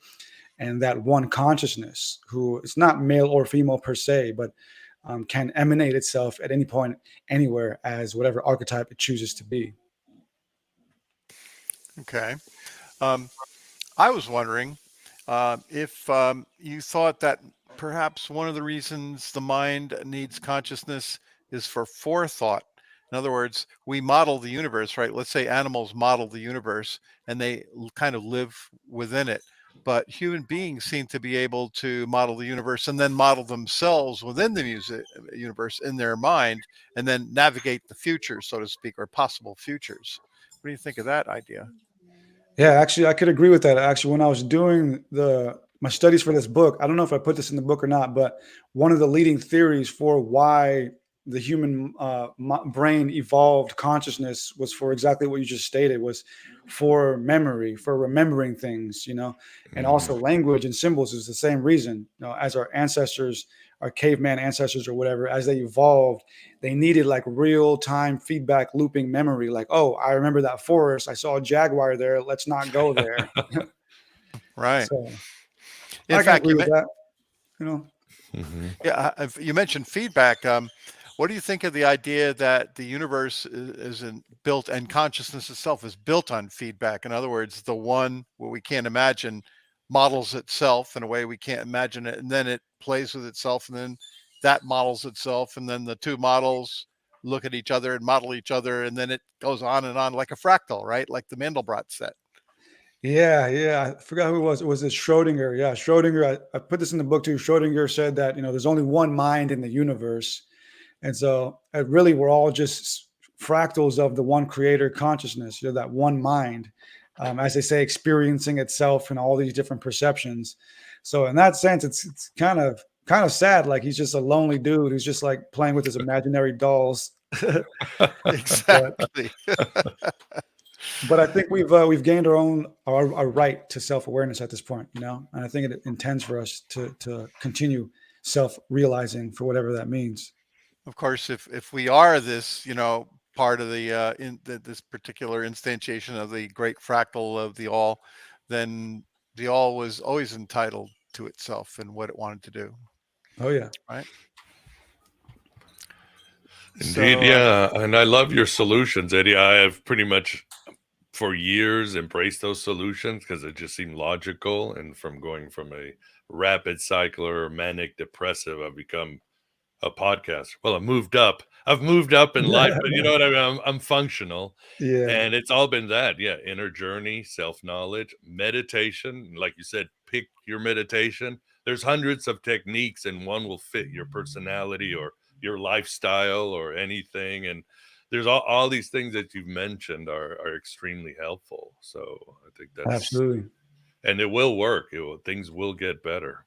and that one consciousness, who is not male or female per se, but can emanate itself at any point, anywhere, as whatever archetype it chooses to be. Okay. I was wondering if you thought that perhaps one of the reasons the mind needs consciousness is for forethought. In other words, we model the universe, right? Let's say animals model the universe and they kind of live within it. But human beings seem to be able to model the universe and then model themselves within the universe in their mind, and then navigate the future, so to speak, or possible futures. What do you think of that idea? Yeah, actually, I could agree with that. Actually, when I was doing my studies for this book, I don't know if I put this in the book or not, but one of the leading theories for why the human brain evolved consciousness was for exactly what you just stated, was for memory, for remembering things, and also language and symbols is the same reason. As our ancestors, our caveman ancestors or whatever, as they evolved, they needed like real time feedback looping memory. Like, oh, I remember that forest. I saw a jaguar there. Let's not go there. Right. So, in fact, agree with that. Yeah, you mentioned feedback. What do you think of the idea that the universe is built, and consciousness itself is built on feedback? In other words, the one what we can't imagine models itself in a way we can't imagine it, and then it plays with itself, and then that models itself, and then the two models look at each other and model each other, and then it goes on and on like a fractal, right? Like the Mandelbrot set. Yeah. I forgot who it was. It was Schrodinger. Yeah, Schrodinger. I put this in the book too. Schrodinger said that, there's only one mind in the universe. And so really, we're all just fractals of the one creator consciousness, that one mind, as they say, experiencing itself in all these different perceptions. So in that sense, it's kind of sad. Like he's just a lonely dude who's just like playing with his imaginary dolls. Exactly. But I think we've gained our right to self-awareness at this point, you know, and I think it intends for us to continue self-realizing for whatever that means. Of course, if we are this, you know, part of this particular instantiation of the great fractal of the all, then the all was always entitled to itself and what it wanted to do. Oh yeah. Right. Indeed, So, yeah. And I love your solutions, Eddie. I have pretty much for years embraced those solutions because it just seemed logical. And from going from a rapid cycler or manic depressive, I've become a podcaster. Well, I've moved up in life, but you know what I mean? I'm functional. Yeah. And it's all been that. Yeah. Inner journey, self-knowledge, meditation. Like you said, pick your meditation. There's hundreds of techniques and one will fit your personality or your lifestyle or anything. And there's all these things that you've mentioned are extremely helpful. So I think that's Absolutely. And it will work. Things will get better.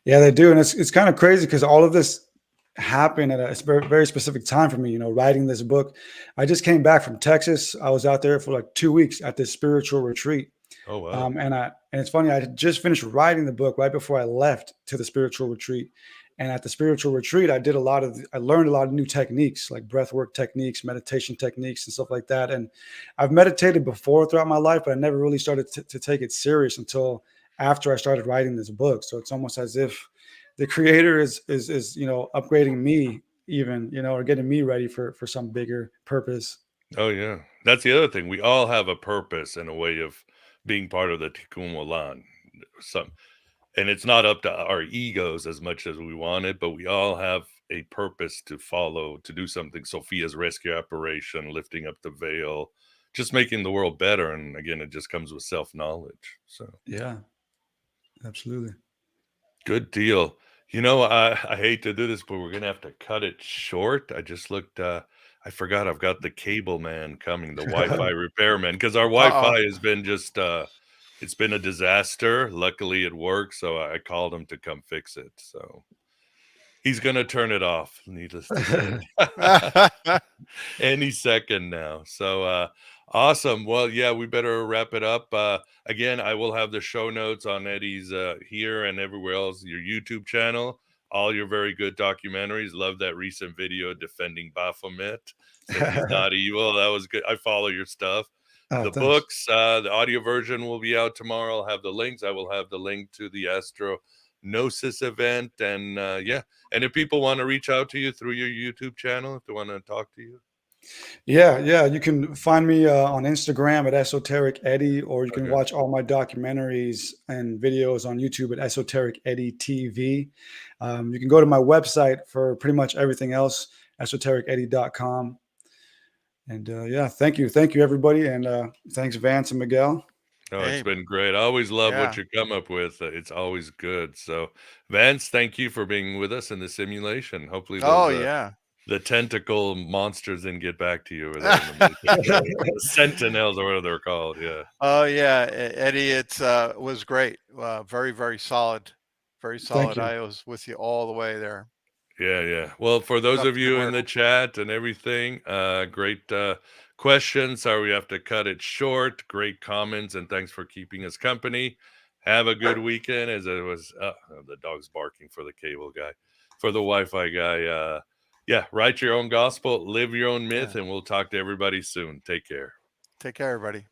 Yeah, they do. And it's kind of crazy because all of this happened at a very, very specific time for me, you know, writing this book. I just came back from Texas. I was out there for like 2 weeks at this spiritual retreat. Oh, wow. And it's funny, I just finished writing the book right before I left to the spiritual retreat. And at the spiritual retreat, I learned a lot of new techniques, like breathwork techniques, meditation techniques, and stuff like that. And I've meditated before throughout my life, but I never really started to take it serious until after I started writing this book. So it's almost as if the creator is you know, upgrading me even, you know, or getting me ready for some bigger purpose. Oh yeah, that's the other thing. We all have a purpose and a way of being part of the Tikkun Olam. And it's not up to our egos as much as we want it, but we all have a purpose to follow, to do something. Sophia's rescue operation, lifting up the veil, just making the world better. And again, it just comes with self-knowledge. So yeah, absolutely. Good deal. You know, I hate to do this, but we're gonna have to cut it short. I just looked. I forgot I've got the cable man coming, the Wi-Fi repairman, because our Wi-Fi has been just it's been a disaster. Luckily, it works, so I called him to come fix it. So he's gonna turn it off. Needless to say, any second now. So awesome. Well, yeah, we better wrap it up. Again, I will have the show notes on Eddie's here and everywhere else, your YouTube channel, all your very good documentaries. Love that recent video defending Baphomet. Said he's not evil. That was good. I follow your stuff. Oh, the thanks. books, the audio version will be out tomorrow. I'll have the links. I will have the link to the Astro Gnosis event. And yeah, and if people want to reach out to you through your YouTube channel, if they want to talk to you. Yeah. You can find me on Instagram at Esoteric Eddie, or you can watch all my documentaries and videos on YouTube at Esoteric Eddie TV. You can go to my website for pretty much everything else, esotericeddie.com. And yeah, thank you, everybody, and thanks, Vance and Miguel. Oh, it's been great. I always love what you come up with. It's always good. So, Vance, thank you for being with us in the simulation. Hopefully, those, the tentacle monsters didn't get back to you over there. The sentinels or whatever they're called. Yeah. Oh yeah, Eddie, it was great. Very, very solid. Very solid. I was with you all the way there. Yeah. Well, for those of you in the chat and everything, great questions. Sorry we have to cut it short. Great comments, and thanks for keeping us company. Have a good weekend. As it was, the dog's barking for the cable guy, for the Wi-Fi guy. Yeah, write your own gospel, live your own myth, and we'll talk to everybody soon. Take care. Take care, everybody.